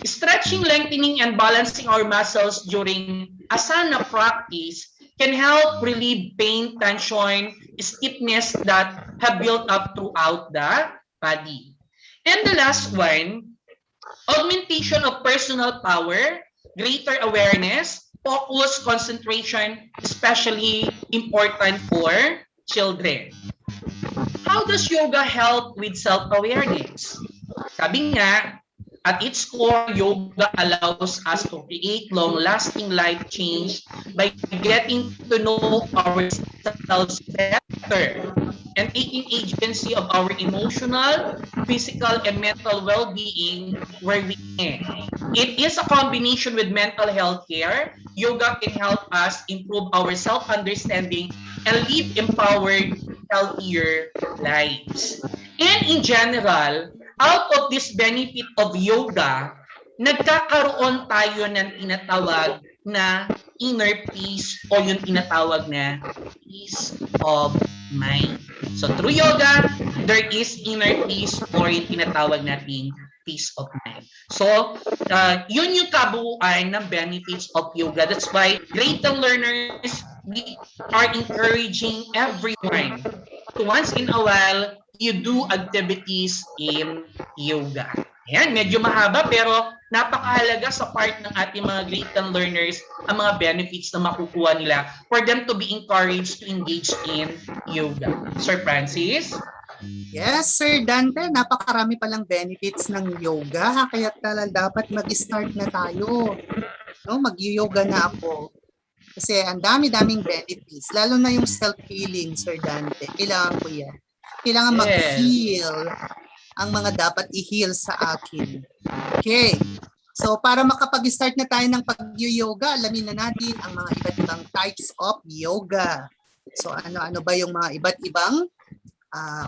H: Stretching, lengthening, and balancing our muscles during asana practice can help relieve pain, tension, stiffness that have built up throughout the body. And the last one, augmentation of personal power, greater awareness, focus, concentration, especially important for children. How does yoga help with self-awareness? Sabi nga, at its core, yoga allows us to create long-lasting life change by getting to know ourselves better and taking agency of our emotional, physical, and mental well-being where we can. It is a combination with mental health care. Yoga can help us improve our self-understanding and live empowered, healthier lives. And in general, out of this benefit of yoga, nagkakaroon tayo ng tinatawag na inner peace o yung tinatawag na peace of mind. So through yoga, there is inner peace or yung tinatawag nating peace of mind. So yun yung kabuuan ng benefits of yoga. That's why great learners, we are encouraging everyone to once in a while you do activities in yoga. Ayan, medyo mahaba pero napakahalaga sa part ng ating mga great learners ang mga benefits na makukuha nila for them to be encouraged to engage in yoga. Sir Francis?
E: Yes, Sir Dante, napakarami palang benefits ng yoga, kaya talaga dapat mag-start na tayo. No, mag-yoga na ako. Kasi ang dami-daming benefits, lalo na yung self-healing, Sir Dante. Kailangan ko yan. Kailangan mag-heal ang mga dapat i-heal sa akin. Okay. So para makapag-start na tayo ng pag-yoga, alamin na natin ang mga iba't ibang types of yoga. So ano-ano ba yung mga iba't ibang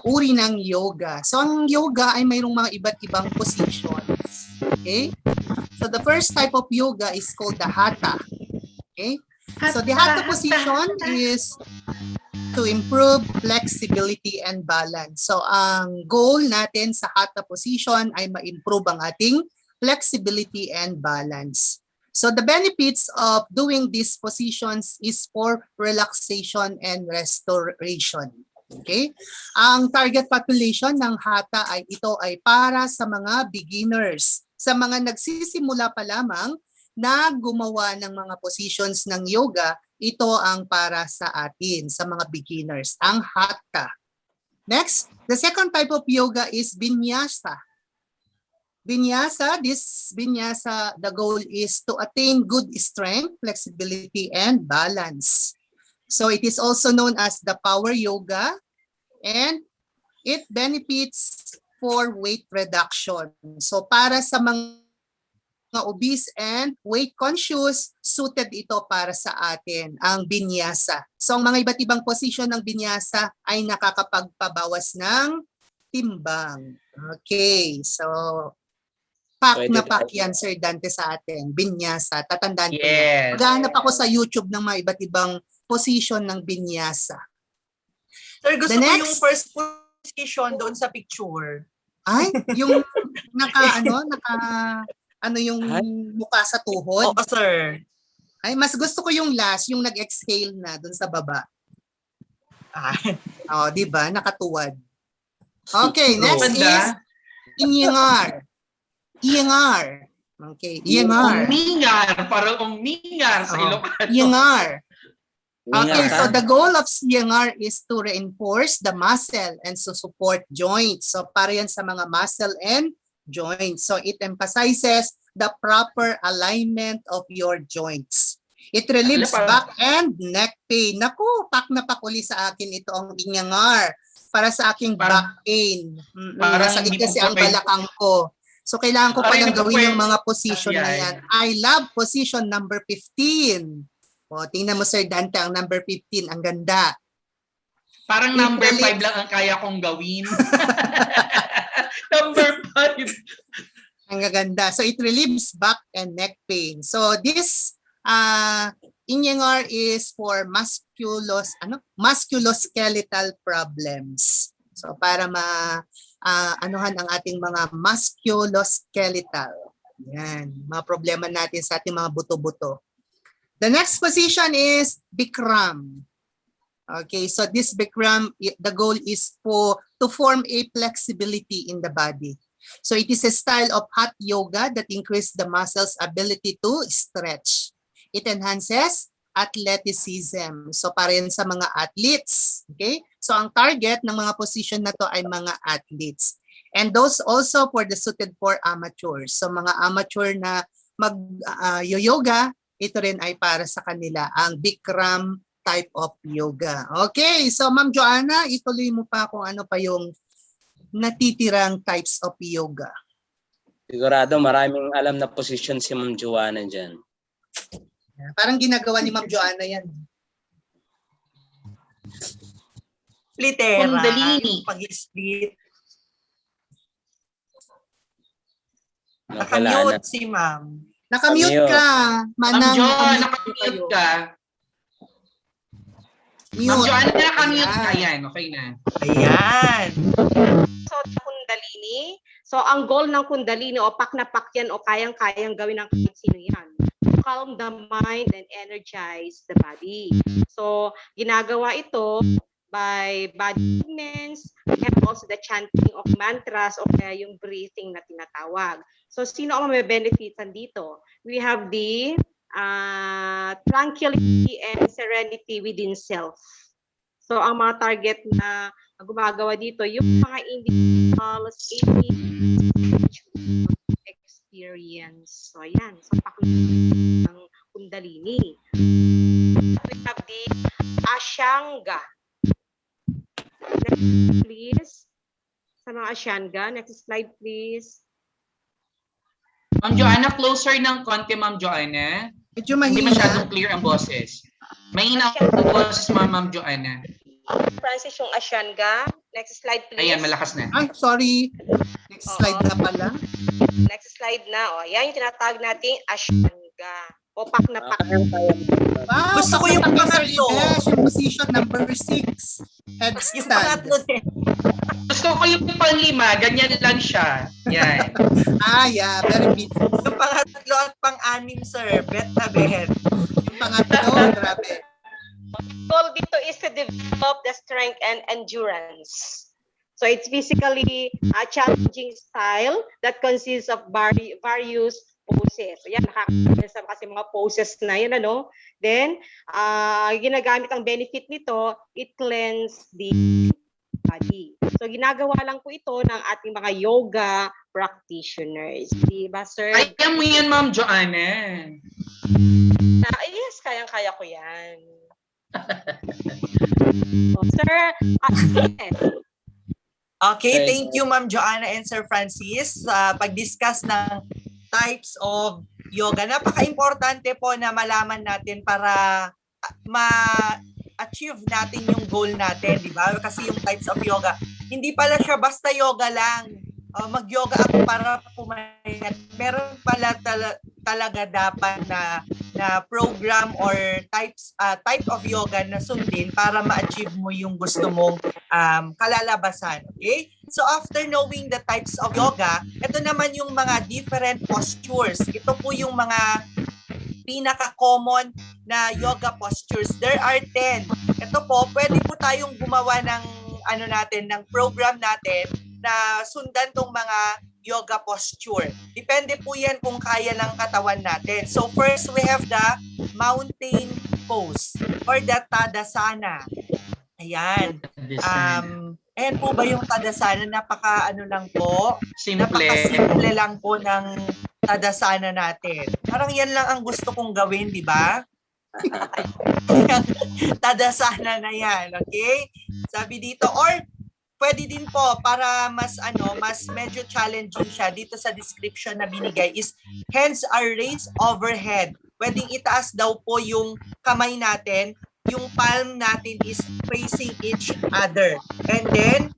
E: uri ng yoga? So ang yoga ay mayroong mga iba't ibang positions. Okay? So the first type of yoga is called the hatha. Okay? So the hatha position is to improve flexibility and balance. So ang goal natin sa hatha position ay ma-improve ang ating flexibility and balance. So the benefits of doing these positions is for relaxation and restoration. Okay? Ang target population ng hatha ay ito ay para sa mga beginners, sa mga nagsisimula pa lamang na gumawa ng mga positions ng yoga ito ang para sa atin, sa mga beginners, ang Hatha. Next, the second type of yoga is Vinyasa. Vinyasa, the goal is to attain good strength, flexibility, and balance. So it is also known as the power yoga, and it benefits for weight reduction. So para sa mga obese and weight conscious, suited ito para sa atin, ang Vinyasa. So ang mga iba't ibang posisyon ng Vinyasa ay nakakapagpabawas ng timbang. Okay, so pak na pak yan, Sir Dante, sa atin. Vinyasa, tatandaan ko yan. Maghahanap ako sa YouTube ng mga iba't ibang position ng Vinyasa.
I: Sir, gusto ko yung first position doon sa picture.
E: Ay, yung yung mukha sa tuhod?
I: Oo, sir.
E: Ay, mas gusto ko yung last, yung nag-exhale na doon sa baba. Oh, di ba? Nakatuwad. Okay, next is Iyengar. Iyengar. Okay, Iyengar.
H: Umingar sa Ilocano.
E: Iyengar. Okay, so the goal of Iyengar is to reinforce the muscle and to support joints. So para yan sa mga muscle and joints. So it emphasizes the proper alignment of your joints. It relieves back and neck pain. Naku, pak na pakuli sa akin ito ang Iyengar para sa aking back pain. Masakit kasi ang balakang ko. So kailangan ko palang gawin yung mga position na yan. I love position number 15. O, tingnan mo, Sir Dante, ang number 15, ang ganda.
H: Parang number 5 lang ang kaya kong gawin. Number 5.
E: Ang ganda. So it relieves back and neck pain. So this Iyengar is for musculoskeletal problems. So para anuhan ang ating mga musculoskeletal. Yan, mga problema natin sa ating mga buto-buto. The next position is Bikram. Okay, so this Bikram, the goal is to form a flexibility in the body. So it is a style of hot yoga that increases the muscles' ability to stretch. It enhances athleticism. So para yan sa mga athletes. Okay, so ang target ng mga position na to ay mga athletes. And those also for the suited for amateurs. So mga amateur na mag-yoga, ito rin ay para sa kanila, ang Bikram type of yoga. Okay, so Ma'am Joanna, ituloy mo pa kung ano pa yung natitirang types of yoga.
F: Sigurado maraming alam na position si Ma'am Joanna dyan.
E: Parang ginagawa ni Ma'am Joanna yan.
I: Splitera.
H: Kundalini.
I: Pag-split.
F: Nakalala.
I: Nakamute si Ma'am.
E: Nakamute ka.
H: Ma'am Joanna, nakamute ka. Ma'am Joanna, nakamute ka. Ayan, okay na.
I: Ayan.
G: So, Kundalini. So, ang goal ng Kundalini o pak na pak yan o kayang-kayang gawin ng kahit sino yan. To calm the mind and energize the body. So, ginagawa ito by body movements and also the chanting of mantras o kaya yung breathing na tinatawag. So, sino ang may benefitan dito? We have the tranquility and serenity within self. So, ang mga target na gumagawa dito, yung mga individuals experience. So, ayan. So, pakita ng Kundalini. We have the Ashtanga. Next, please. Sa mga Ashtanga. Next slide, please.
H: Ma'am Joanna, closer ng konti, Ma'am Joanna.
E: Medyo mahina.
H: Hindi masyadong clear ang boses. Mahina ang boses, Ma'am Joanna.
G: Francis, yung Ashtanga. Next slide, please.
H: Ayan, malakas na.
E: Ay, sorry. Next slide na pala.
G: Next slide na. O, yan yung tinatawag nating Ashtanga. O pak na pak.
E: Wow,
I: Gusto ko yung pangatlo.
E: Yung position number 6. Headstand.
I: Yung pangatlo din.
H: Gusto ko yung panglima, ganyan lang siya. Yan.
E: Yeah, very beautiful.
I: Yung pangatlo at pang-anim, sir. Bet na bet.
E: Yung pangatlo, grabe.
G: Goal dito is to develop the strength and endurance. So it's basically a challenging style that consists of various poses. So yan, nakakita kasi mga poses na yun, ano. Then, ginagamit ang benefit nito, it cleanses the body. So, ginagawa lang po ito ng ating mga yoga practitioners. Di ba, sir?
H: Kaya mo yan, Ma'am Joanna.
G: Yes, kayang-kaya ko yan. Sir, yes.
I: Okay, thank you Ma'am Joanna and Sir Francis sa pag-discuss ng types of yoga. Napaka-importante po na malaman natin para ma-achieve natin yung goal natin, di ba? Kasi yung types of yoga, hindi pala siya basta yoga lang. Mag-yoga ako para pumayat. Meron pala talaga dapat na program or type of yoga na sundin para ma-achieve mo yung gusto mong kalalabasan. Okay? So after knowing the types of yoga, ito naman yung mga different postures. Ito po yung mga pinaka-common na yoga postures. There are 10. Ito po, pwede po tayong gumawa ng ng program natin na sundan tong mga yoga posture. Depende po yan kung kaya ng katawan natin. So first, we have the mountain pose or the Tadasana. Ayan. Ayan po ba yung Tadasana? Napaka-simple lang po ng Tadasana natin. Parang yan lang ang gusto kong gawin, di ba? Tadasana na yan, okay? Sabi dito, or pwede din po para mas medyo challenging siya dito sa description na binigay is hands are raised overhead. Pwedeng itaas daw po yung kamay natin, yung palm natin is facing each other. And then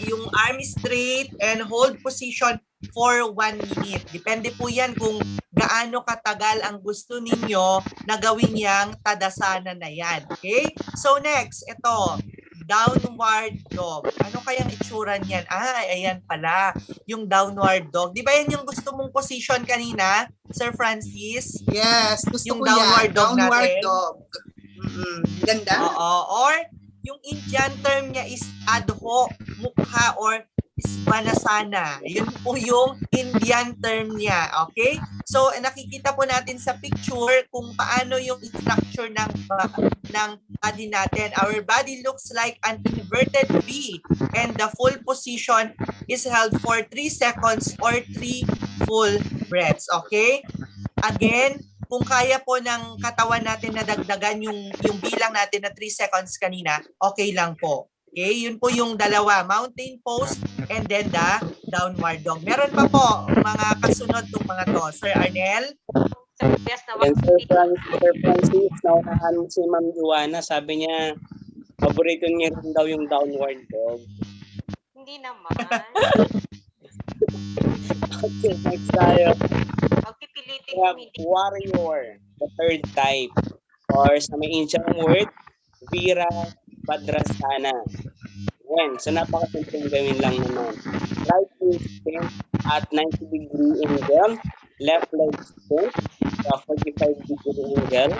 I: yung arm is straight and hold position for 1 minute. Depende po yan kung gaano katagal ang gusto ninyo na gawin yang Tadasana na yan. Okay? So next, ito, downward dog. Ano kayang itsura niyan? Ayan pala, yung downward dog. Di ba yan yung gusto mong position kanina, Sir Francis?
E: Yes, gusto
I: yung
E: ko
I: downward
E: yan.
I: Dog
E: Downward
I: natin.
E: dog. Ganda.
I: Oo. Or yung Indian term niya is adho, mukha or Sarvangasana. Yun po yung Indian term niya. Okay? So, nakikita po natin sa picture kung paano yung structure ng body natin. Our body looks like an inverted V and the full position is held for 3 seconds or 3 full breaths. Okay? Again, kung kaya po ng katawan natin na dagdagan yung bilang natin na 3 seconds kanina, okay lang po. Okay, yun po yung dalawa, mountain pose and then the downward dog. Meron pa po mga kasunod tong mga to. Sir Arnel?
G: Yes,
F: Sir Francis, naunahan mo si Ma'am Joanna, sabi niya, paborito niya rin daw yung downward dog.
G: Hindi naman.
F: Okay, next tayo.
G: Magpipilitin
F: We have warrior, the third type. Or sa may ancient word, Virabhadrasana. Ayan, so napakasimpleng gawin lang naman. Right knee bent at 90-degree angle. Left leg bent at 45-degree angle.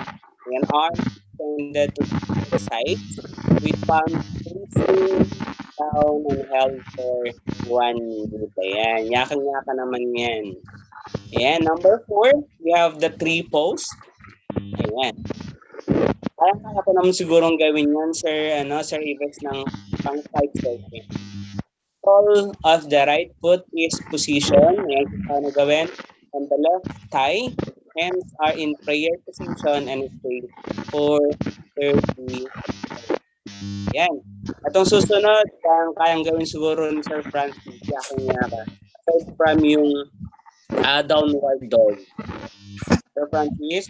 F: And arms extended to the sides with palms facing down and held for 1 minute. Ayan, yakan-yakan naman yan. Ayan, number 4, we have the tree pose. Ayan. Kaya ko naman sigurong gawin yan, Sir Ives, ng pang-side stretching. All of the right foot is position. Ayan, paano gawin? On the left thigh, hands are in prayer position and stay for 30. Ayan. Atong susunod, kayang gawin siguro ni Sir Francis, aside from yung downward dog. Sir Francis?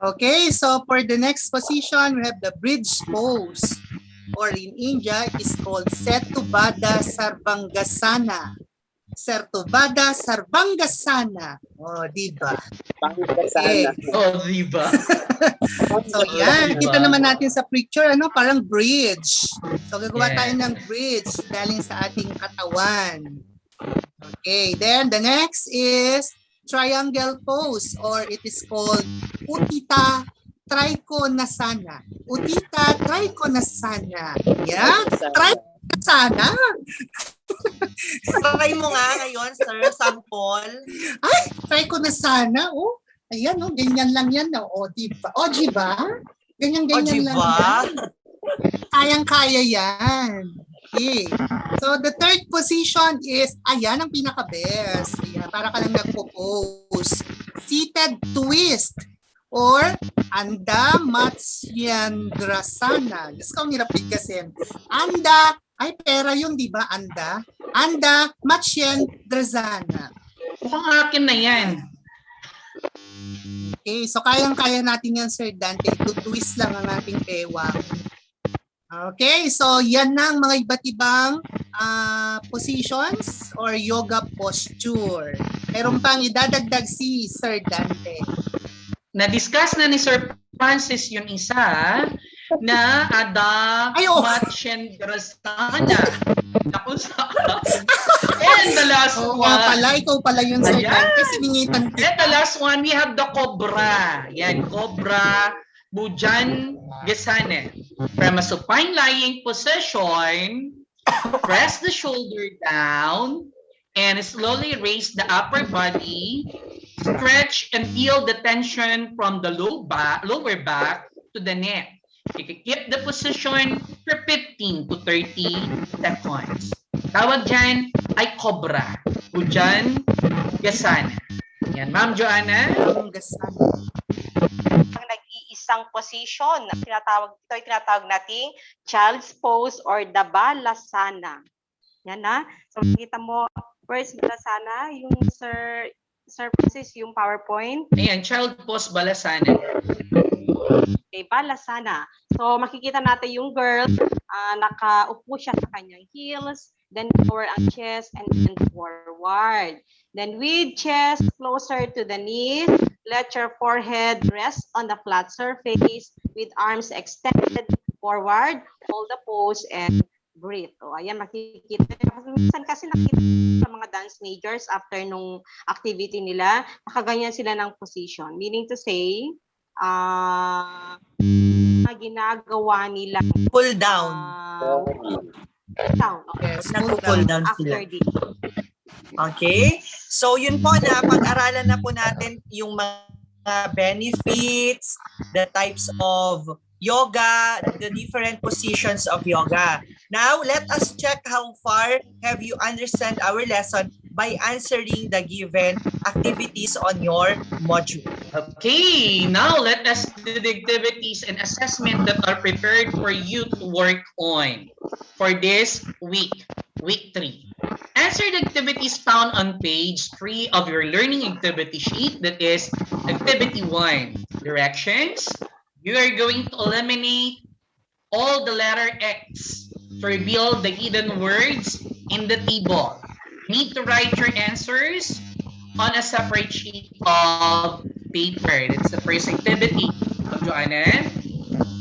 E: Okay, so for the next position, we have the bridge pose. Or in India, it is called Setubada Sarvangasana. Sertubada Sarvangasana. Oh, diba?
F: Sarvangasana.
E: Okay.
H: Oh, diba?
E: So yan, kita naman natin sa picture, parang bridge. So gagawa tayo ng bridge galing sa ating katawan. Okay, then the next is triangle pose, or it is called Utthita Trikonasana. Utthita Trikonasana. Yeah, Trikonasana.
I: Try mo nga ngayon, sir, sample.
E: Ay, try ko na sana. Oh, ayan, oh, ganyan lang yan. Oh, diba? Oh, diba? Ganyan-ganyan lang yan. Kayang-kaya yan. Okay. So, the third position is, ayan ang pinaka-best. Ayan, para ka lang nagpo-pose. Seated twist or Anda Matsyendrasana. Gusto ko ang hirap bigkasin. Anda, ay pera yun, di ba? Anda Matsyendrasana.
H: Mukhang akin na yan.
E: Okay, so kayang-kaya natin yan, Sir Dante. Twist lang ang ating pewang. Okay, so yan na ang mga iba't ibang positions or yoga posture. Meron pang idadagdag si Sir Dante.
H: Na-discuss na ni Sir Francis yung isa na Matsyendrasana. Ako sa and the last one.
E: Ikaw pala yun, Sir Dante. Siningitan kita.
H: And the last one, we have the cobra. Yan, cobra Bhujangasana. From a supine lying position, press the shoulder down and slowly raise the upper body. Stretch and feel the tension from the lower back to the neck. You can keep the position for 15 to 30 seconds. Tawag dyan ay cobra. Bhujangasana. Yan, Ma'am Joanna.
G: Ang nag-iisang position na tinatawag nating child's pose or the balasana. Yan na. So makita mo, first balasana, yung Sir Francis, yung PowerPoint.
H: Ayan, child pose balasana.
G: Okay, balasana. So makikita natin yung girl, nakaupo siya sa kanyang heels, then lower ang chest and then forward. Then with chest closer to the knees, let your forehead rest on the flat surface with arms extended forward, hold the pose and breathe. O, ayan, makikita. Minsan kasi nakikita sa mga dance majors after nung activity nila, nakaganyan sila ng position. Meaning to say, ginagawa nila
I: Pull down.
E: Yes,
I: Nag-pull down sila.
G: after this.
I: Okay? So, yun po na, pag-aralan na po natin yung mga benefits, the types of yoga, the different positions of yoga. Now, let us check how far have you understand our lesson by answering the given activities on your module.
H: Okay, now let us do the activities and assessment that are prepared for you to work on for this week, week 3. Answer the activities found on page 3 of your learning activity sheet, that is activity 1. Directions. You are going to eliminate all the letter X to reveal the hidden words in the table. You need to write your answers on a separate sheet of paper. That's the first activity. Joanna?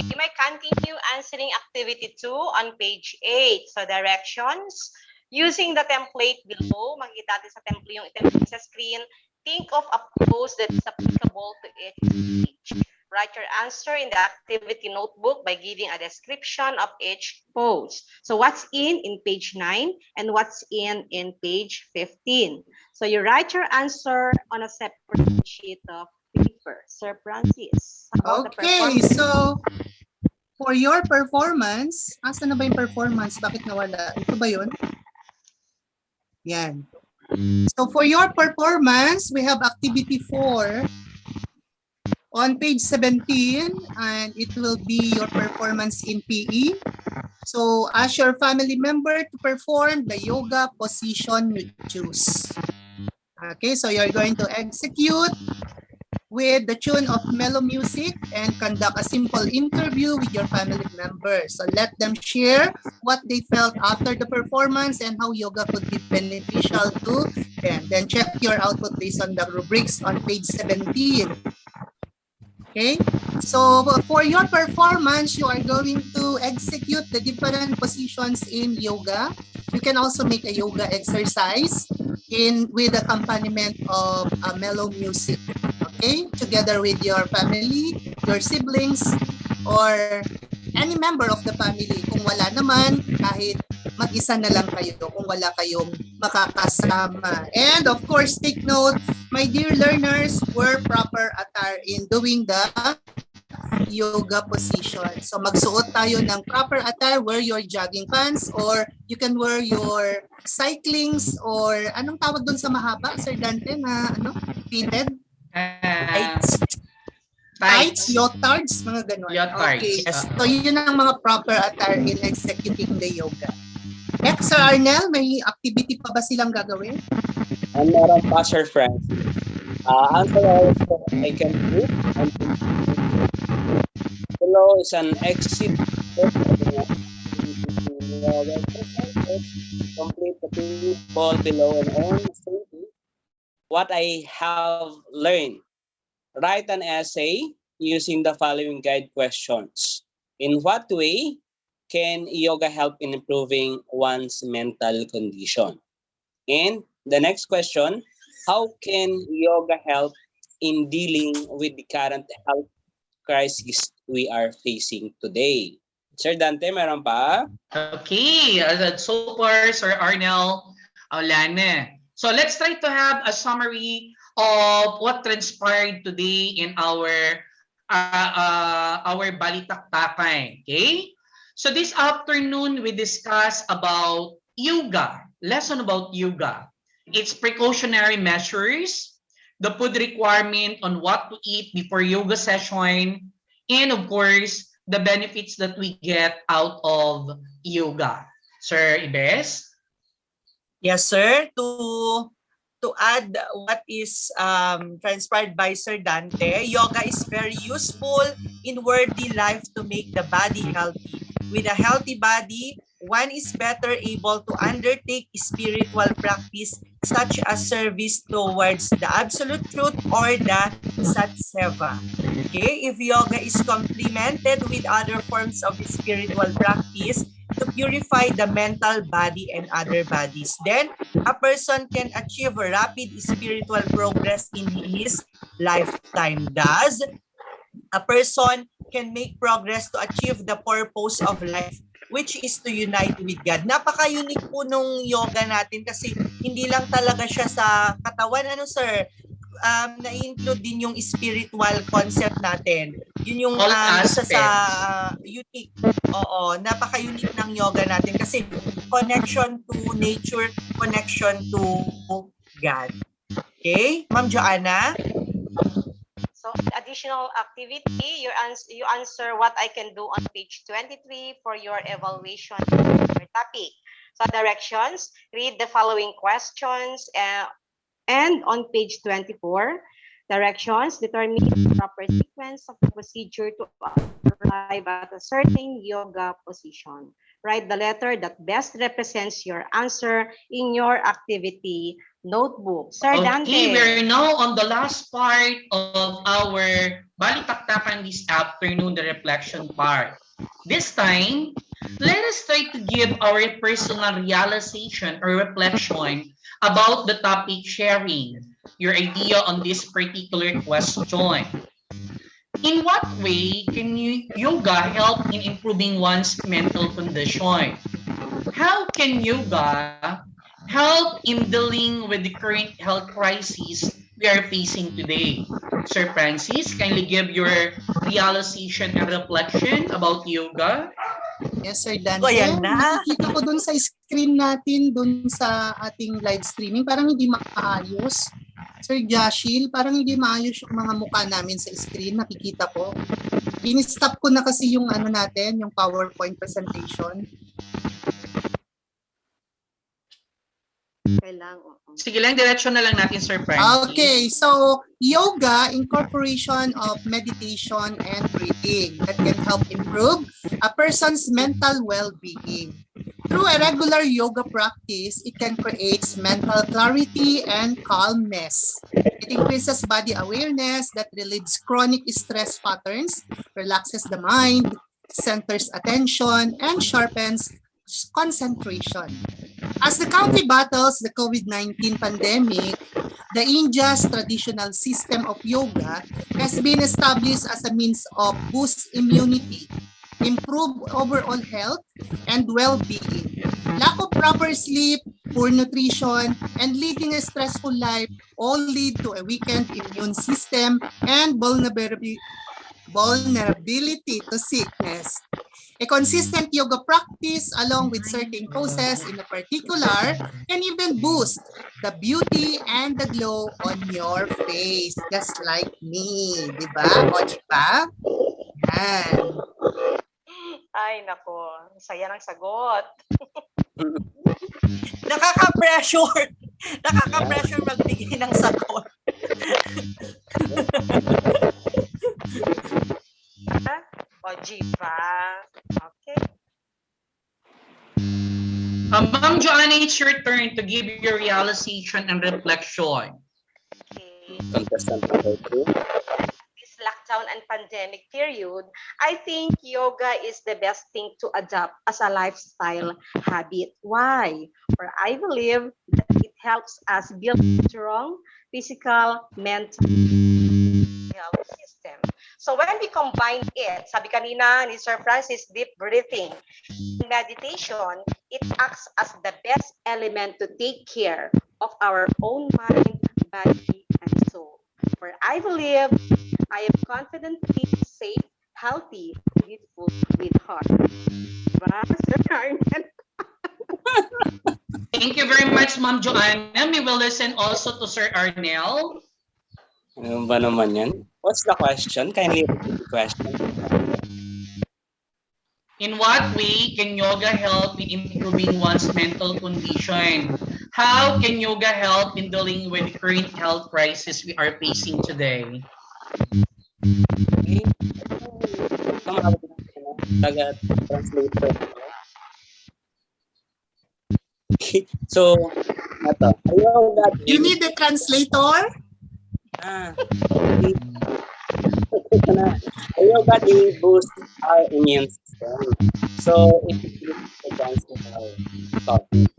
G: You may continue answering activity 2 on page 8. So directions, using the template below, makikita natin sa template yung template sa screen, think of a pose that is applicable to each page. Write your answer in the activity notebook by giving a description of each pose. So what's in page 9 and what's in page 15. So you write your answer on a separate sheet of paper. Sir Francis.
E: Okay, so for your performance, asan na ba yung performance? Bakit nawala? Ito ba yun? Yan. So for your performance, we have activity 4 on page 17, and it will be your performance in PE. So ask your family member to perform the yoga position you choose. Okay, so you're going to execute with the tune of mellow music and conduct a simple interview with your family members. So let them share what they felt after the performance and how yoga could be beneficial to them. Then check your output based on the rubrics on page 17. Okay, so for your performance, you are going to execute the different positions in yoga. You can also make a yoga exercise with accompaniment of mellow music. Okay, together with your family, your siblings, or any member of the family. Kung wala naman, kahit mag-isa na lang kayo kung wala kayong makakasama. And of course, take note, my dear learners, wear proper attire in doing the yoga position. So magsuot tayo ng proper attire, wear your jogging pants or you can wear your cyclings or anong tawag doon sa mahaba, Sir Dante, na fitted? Tights, leotards, mga ganun. Okay, so yun ang mga proper attire in executing the yoga. Next, Sir Arnel, may activity pa ba silang gagawin?
F: Meron pa, Sir Francis. Answer also I can do. Below is an exit. Complete the ball below and on. What I have learned. Write an essay using the following guide questions. In what way can yoga help in improving one's mental condition? And the next question, how can yoga help in dealing with the current health crisis we are facing today? Sir Dante, meron pa?
H: Okay, so far, Sir Arnel, wala na. So let's try to have a summary of what transpired today in our balitaktakan. Okay? So this afternoon, we discussed about yoga, lesson about yoga, its precautionary measures, the food requirement on what to eat before yoga session, and of course, the benefits that we get out of yoga. Sir Ibes?
I: Yes, sir. To add what is transpired by Sir Dante, yoga is very useful in worldly life to make the body healthy. With a healthy body, one is better able to undertake spiritual practice such as service towards the absolute truth or the satseva. Okay, if yoga is complemented with other forms of spiritual practice to purify the mental body and other bodies, then a person can achieve rapid spiritual progress in his lifetime. Thus, a person can make progress to achieve the purpose of life, which is to unite with God. Napaka-unique po nung yoga natin kasi hindi lang talaga siya sa katawan, sir? Na-include din yung spiritual concept natin. Yun yung isa sa unique. Oo, napaka-unique ng yoga natin kasi connection to nature, connection to God. Okay? Ma'am Joanna?
G: So, additional activity, you answer what I can do on page 23 for your evaluation of your topic. So, directions, read the following questions and on page 24, directions, determine the proper sequence of the procedure to arrive at a certain yoga position. Write the letter that best represents your answer in your activity notebook. Sir Dante.
H: Okay, we're now on the last part of our balitaktakan this afternoon, the reflection part. This time, let us try to give our personal realization or reflection about the topic sharing, your idea on this particular question. In what way can yoga help in improving one's mental condition? How can yoga help in dealing with the current health crisis we are facing today? Sir Francis, kindly give your realization and reflection about yoga.
E: Yes, Sir Dante.
I: So, ayan na.
E: Nakikita ko dun sa screen natin, dun sa ating live streaming, parang hindi maayos. Sir Jashil, parang hindi maayos yung mga mukha namin sa screen, nakikita ko. In-stop ko na kasi yung natin, yung PowerPoint presentation.
H: Sige lang, diretsyon na lang natin, Sir Francis.
E: Okay, so yoga, incorporation of meditation and breathing that can help improve a person's mental well-being. Through a regular yoga practice, it can create mental clarity and calmness. It increases body awareness that relieves chronic stress patterns, relaxes the mind, centers attention, and sharpens concentration. As the country battles the COVID-19 pandemic, the India's traditional system of yoga has been established as a means of boost immunity, improve overall health, and well-being. Lack of proper sleep, poor nutrition, and leading a stressful life all lead to a weakened immune system and vulnerability to sickness. A consistent yoga practice along with certain poses in a particular can even boost the beauty and the glow on your face. Just like me. Diba? O, diba? Yan.
G: Ay, nako. Saya ng sagot.
I: Nakaka-pressure. Nakaka-pressure magbigay ng sagot.
G: O, Jiva. Okay.
H: Ma'am Joanna, it's your turn to give your realization and reflection.
G: Okay.
F: Contestant number 2.
G: This lockdown and pandemic period, I think yoga is the best thing to adopt as a lifestyle habit. Why? For I believe that it helps us build strong physical, mental health system. So when we combine it, sabi kanina ni Sir Francis, deep breathing, meditation, it acts as the best element to take care of our own mind, body, and soul. For I believe I am confidently safe, healthy, beautiful with heart. Diba, Sir Arnel?
H: Thank you very much, Ma'am Joanna. We will listen also to Sir Arnel.
F: Ano ba naman yan? What's the question? Kindly repeat the question.
H: In what way can yoga help in improving one's mental condition? How can yoga help in dealing with the current health crisis we are facing today?
F: Okay. Taga-translator. So, ito.
E: You need a translator?
F: Yoga boosts our immune system. So, it improves the chances of topic.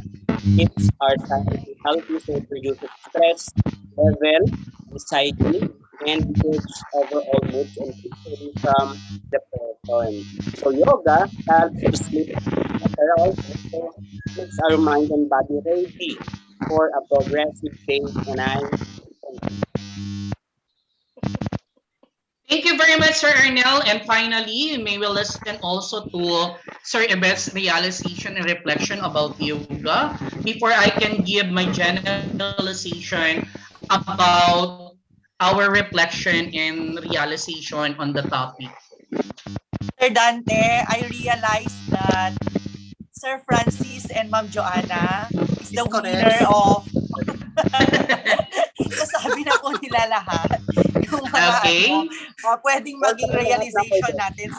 F: Keeps our psyche healthy, so it reduces stress level, anxiety, and improves overall mood and freedom from depression. So, yoga helps to sleep better also, makes our mind and body ready for a progressive day, and I
H: Thank you very much, Sir Arnel. And finally, may we listen also to Sir Ebet's realization and reflection about yoga before I can give my generalization about our reflection and realization on the topic.
I: Sir Dante, I realized that Sir Francis and Ma'am Joanna is the winner of sabi na po nila lahat yung mga pwedeng maging realization natin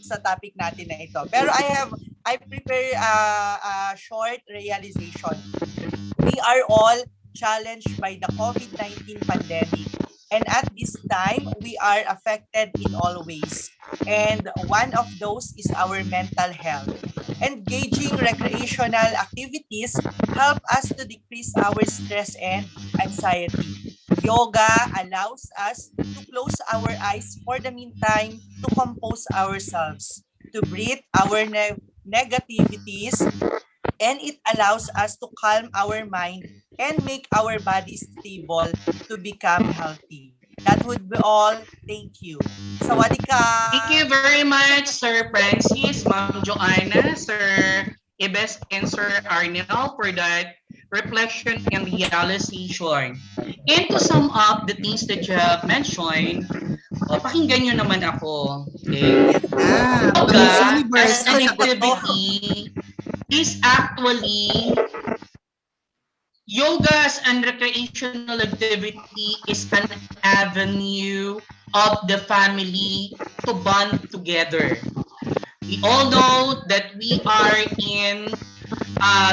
I: sa topic natin na ito. Pero I prepare a short realization. We are all challenged by the COVID-19 pandemic. And at this time, we are affected in all ways. And one of those is our mental health. Engaging recreational activities help us to decrease our stress and anxiety. Yoga allows us to close our eyes for the meantime to compose ourselves, to breathe our negativities, and it allows us to calm our mind and make our body stable to become healthy. That would be all. Thank you. Sawadika.
H: Thank you very much, Sir Francis, Ma'am Joanna, Sir Ibes, and Sir Arnel for that reflection and realization. And to sum up the things that you have mentioned, pakinggan nyo naman ako. Okay? Yoga as an activity is actually yoga as an recreational activity is an avenue of the family to bond together. We all know that we are in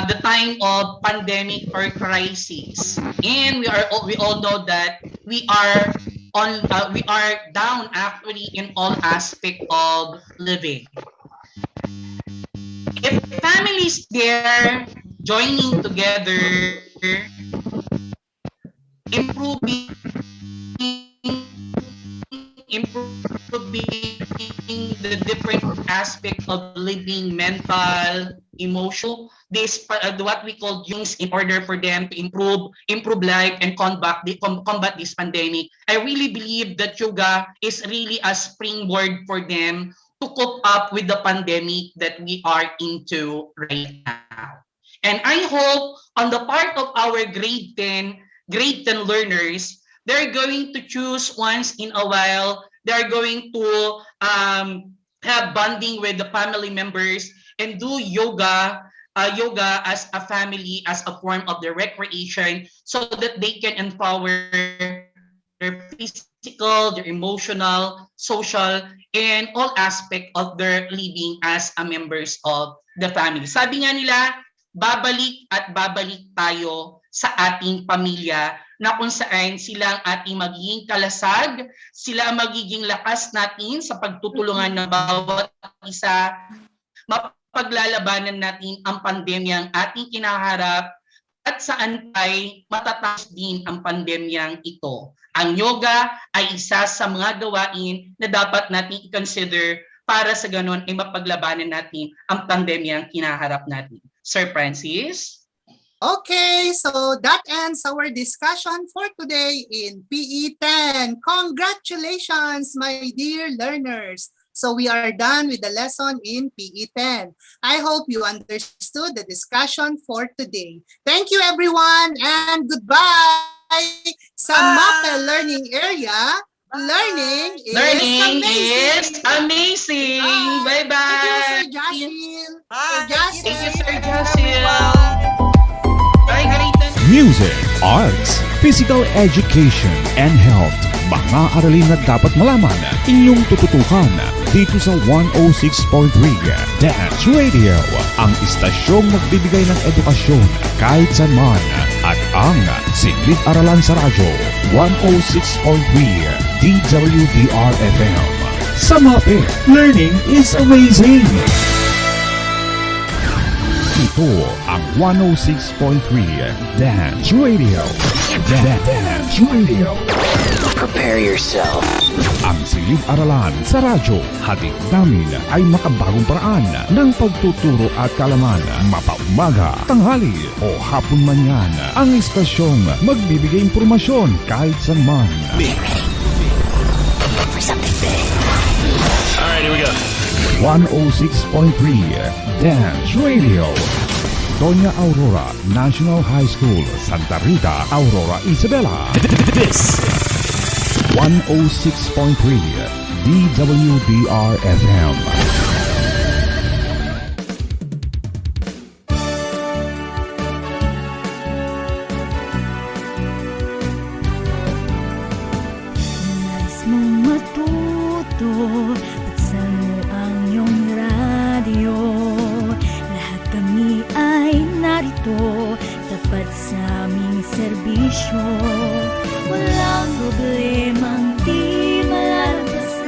H: the time of pandemic or crisis, and we all know that we are down actually in all aspect of living. If families there joining together, improving improving the different aspect of living, mental, emotional, what we call things in order for them to improve life and combat this pandemic. I really believe that yoga is really a springboard for them to cope up with the pandemic that we are into right now. And I hope on the part of our grade 10 learners, they're going to choose once in a while, they're going to have bonding with the family members and do yoga as a family, as a form of their recreation, so that they can empower their physical, their emotional, social, and all aspect of their living as a members of the family. Sabi nga nila, babalik at babalik tayo sa ating pamilya na kung saan sila ang ating magiging kalasag, sila ang magiging lakas natin sa pagtutulungan ng bawat isa, mapaglalabanan natin ang pandemyang ating kinaharap at saan ay matatapos din ang pandemyang ito. Ang yoga ay isa sa mga gawain na dapat natin i-consider para sa ganun ay mapaglabanan natin ang pandemyang kinaharap natin. Sir Francis?
E: Okay, so that ends our discussion for today in PE 10. Congratulations, my dear learners. So we are done with the lesson in PE 10. I hope you understood the discussion for today. Thank you everyone and goodbye. Sa MAPEH learning area, learning is
H: amazing. Bye-bye.
E: Thank you, Sir Joshil.
H: Thank you, Sir Joshil. Bye, Grayton.
B: Music, arts, physical education, and health. Mga aralin na dapat malaman, inyong tututukan dito sa 106.3 Dance Radio, ang istasyong magbibigay ng edukasyon kahit saan man, at ang silid-aralan sa radyo 106.3 DWDR FM. Sa MAPEH, learning is amazing! Ito ang 106.3 Dance Radio. Dance Radio.
C: Prepare yourself.
B: Ang silid-aralan sa radyo, hatid namin ay makabagong paraan ng pagtuturo at kaalaman. Mapaumaga, tanghali o hapon man yan, ang istasyong magbibigay impormasyon kahit saan man.
C: For something big.
D: Alright, here we go.
B: 106.3 Dance Radio. Doña Aurora National High School, Santa Rita, Aurora, Isabela.
D: This
B: 106.3 DWDR FM.
A: Nais mong matuto, buksan mo ang iyong radyo. Lahat kami ay narito, tapat sa aming serbisyo. Walang problemang di malalampasan.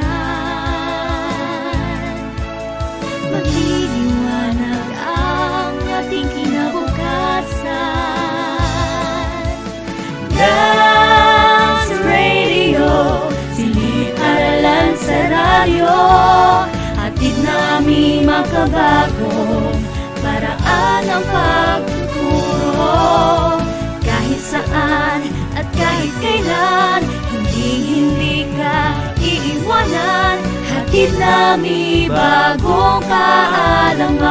A: Magliliwanag ang ating kinabukasan. Dance Radio, silid-aralan sa radyo. Hatid namin makabagong paraan ng pagtuturo. Kahit saan at kahit kailan, hindi ka iiwanan. Hatid namin bagong kaalaman.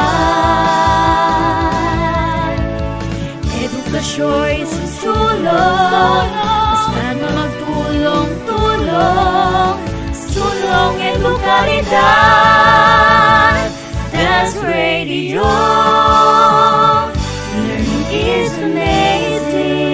A: Edukasyo'y susulong, basta't magtulong-tulong. Sulong edukalidad, Dance Radio. Learning is amazing.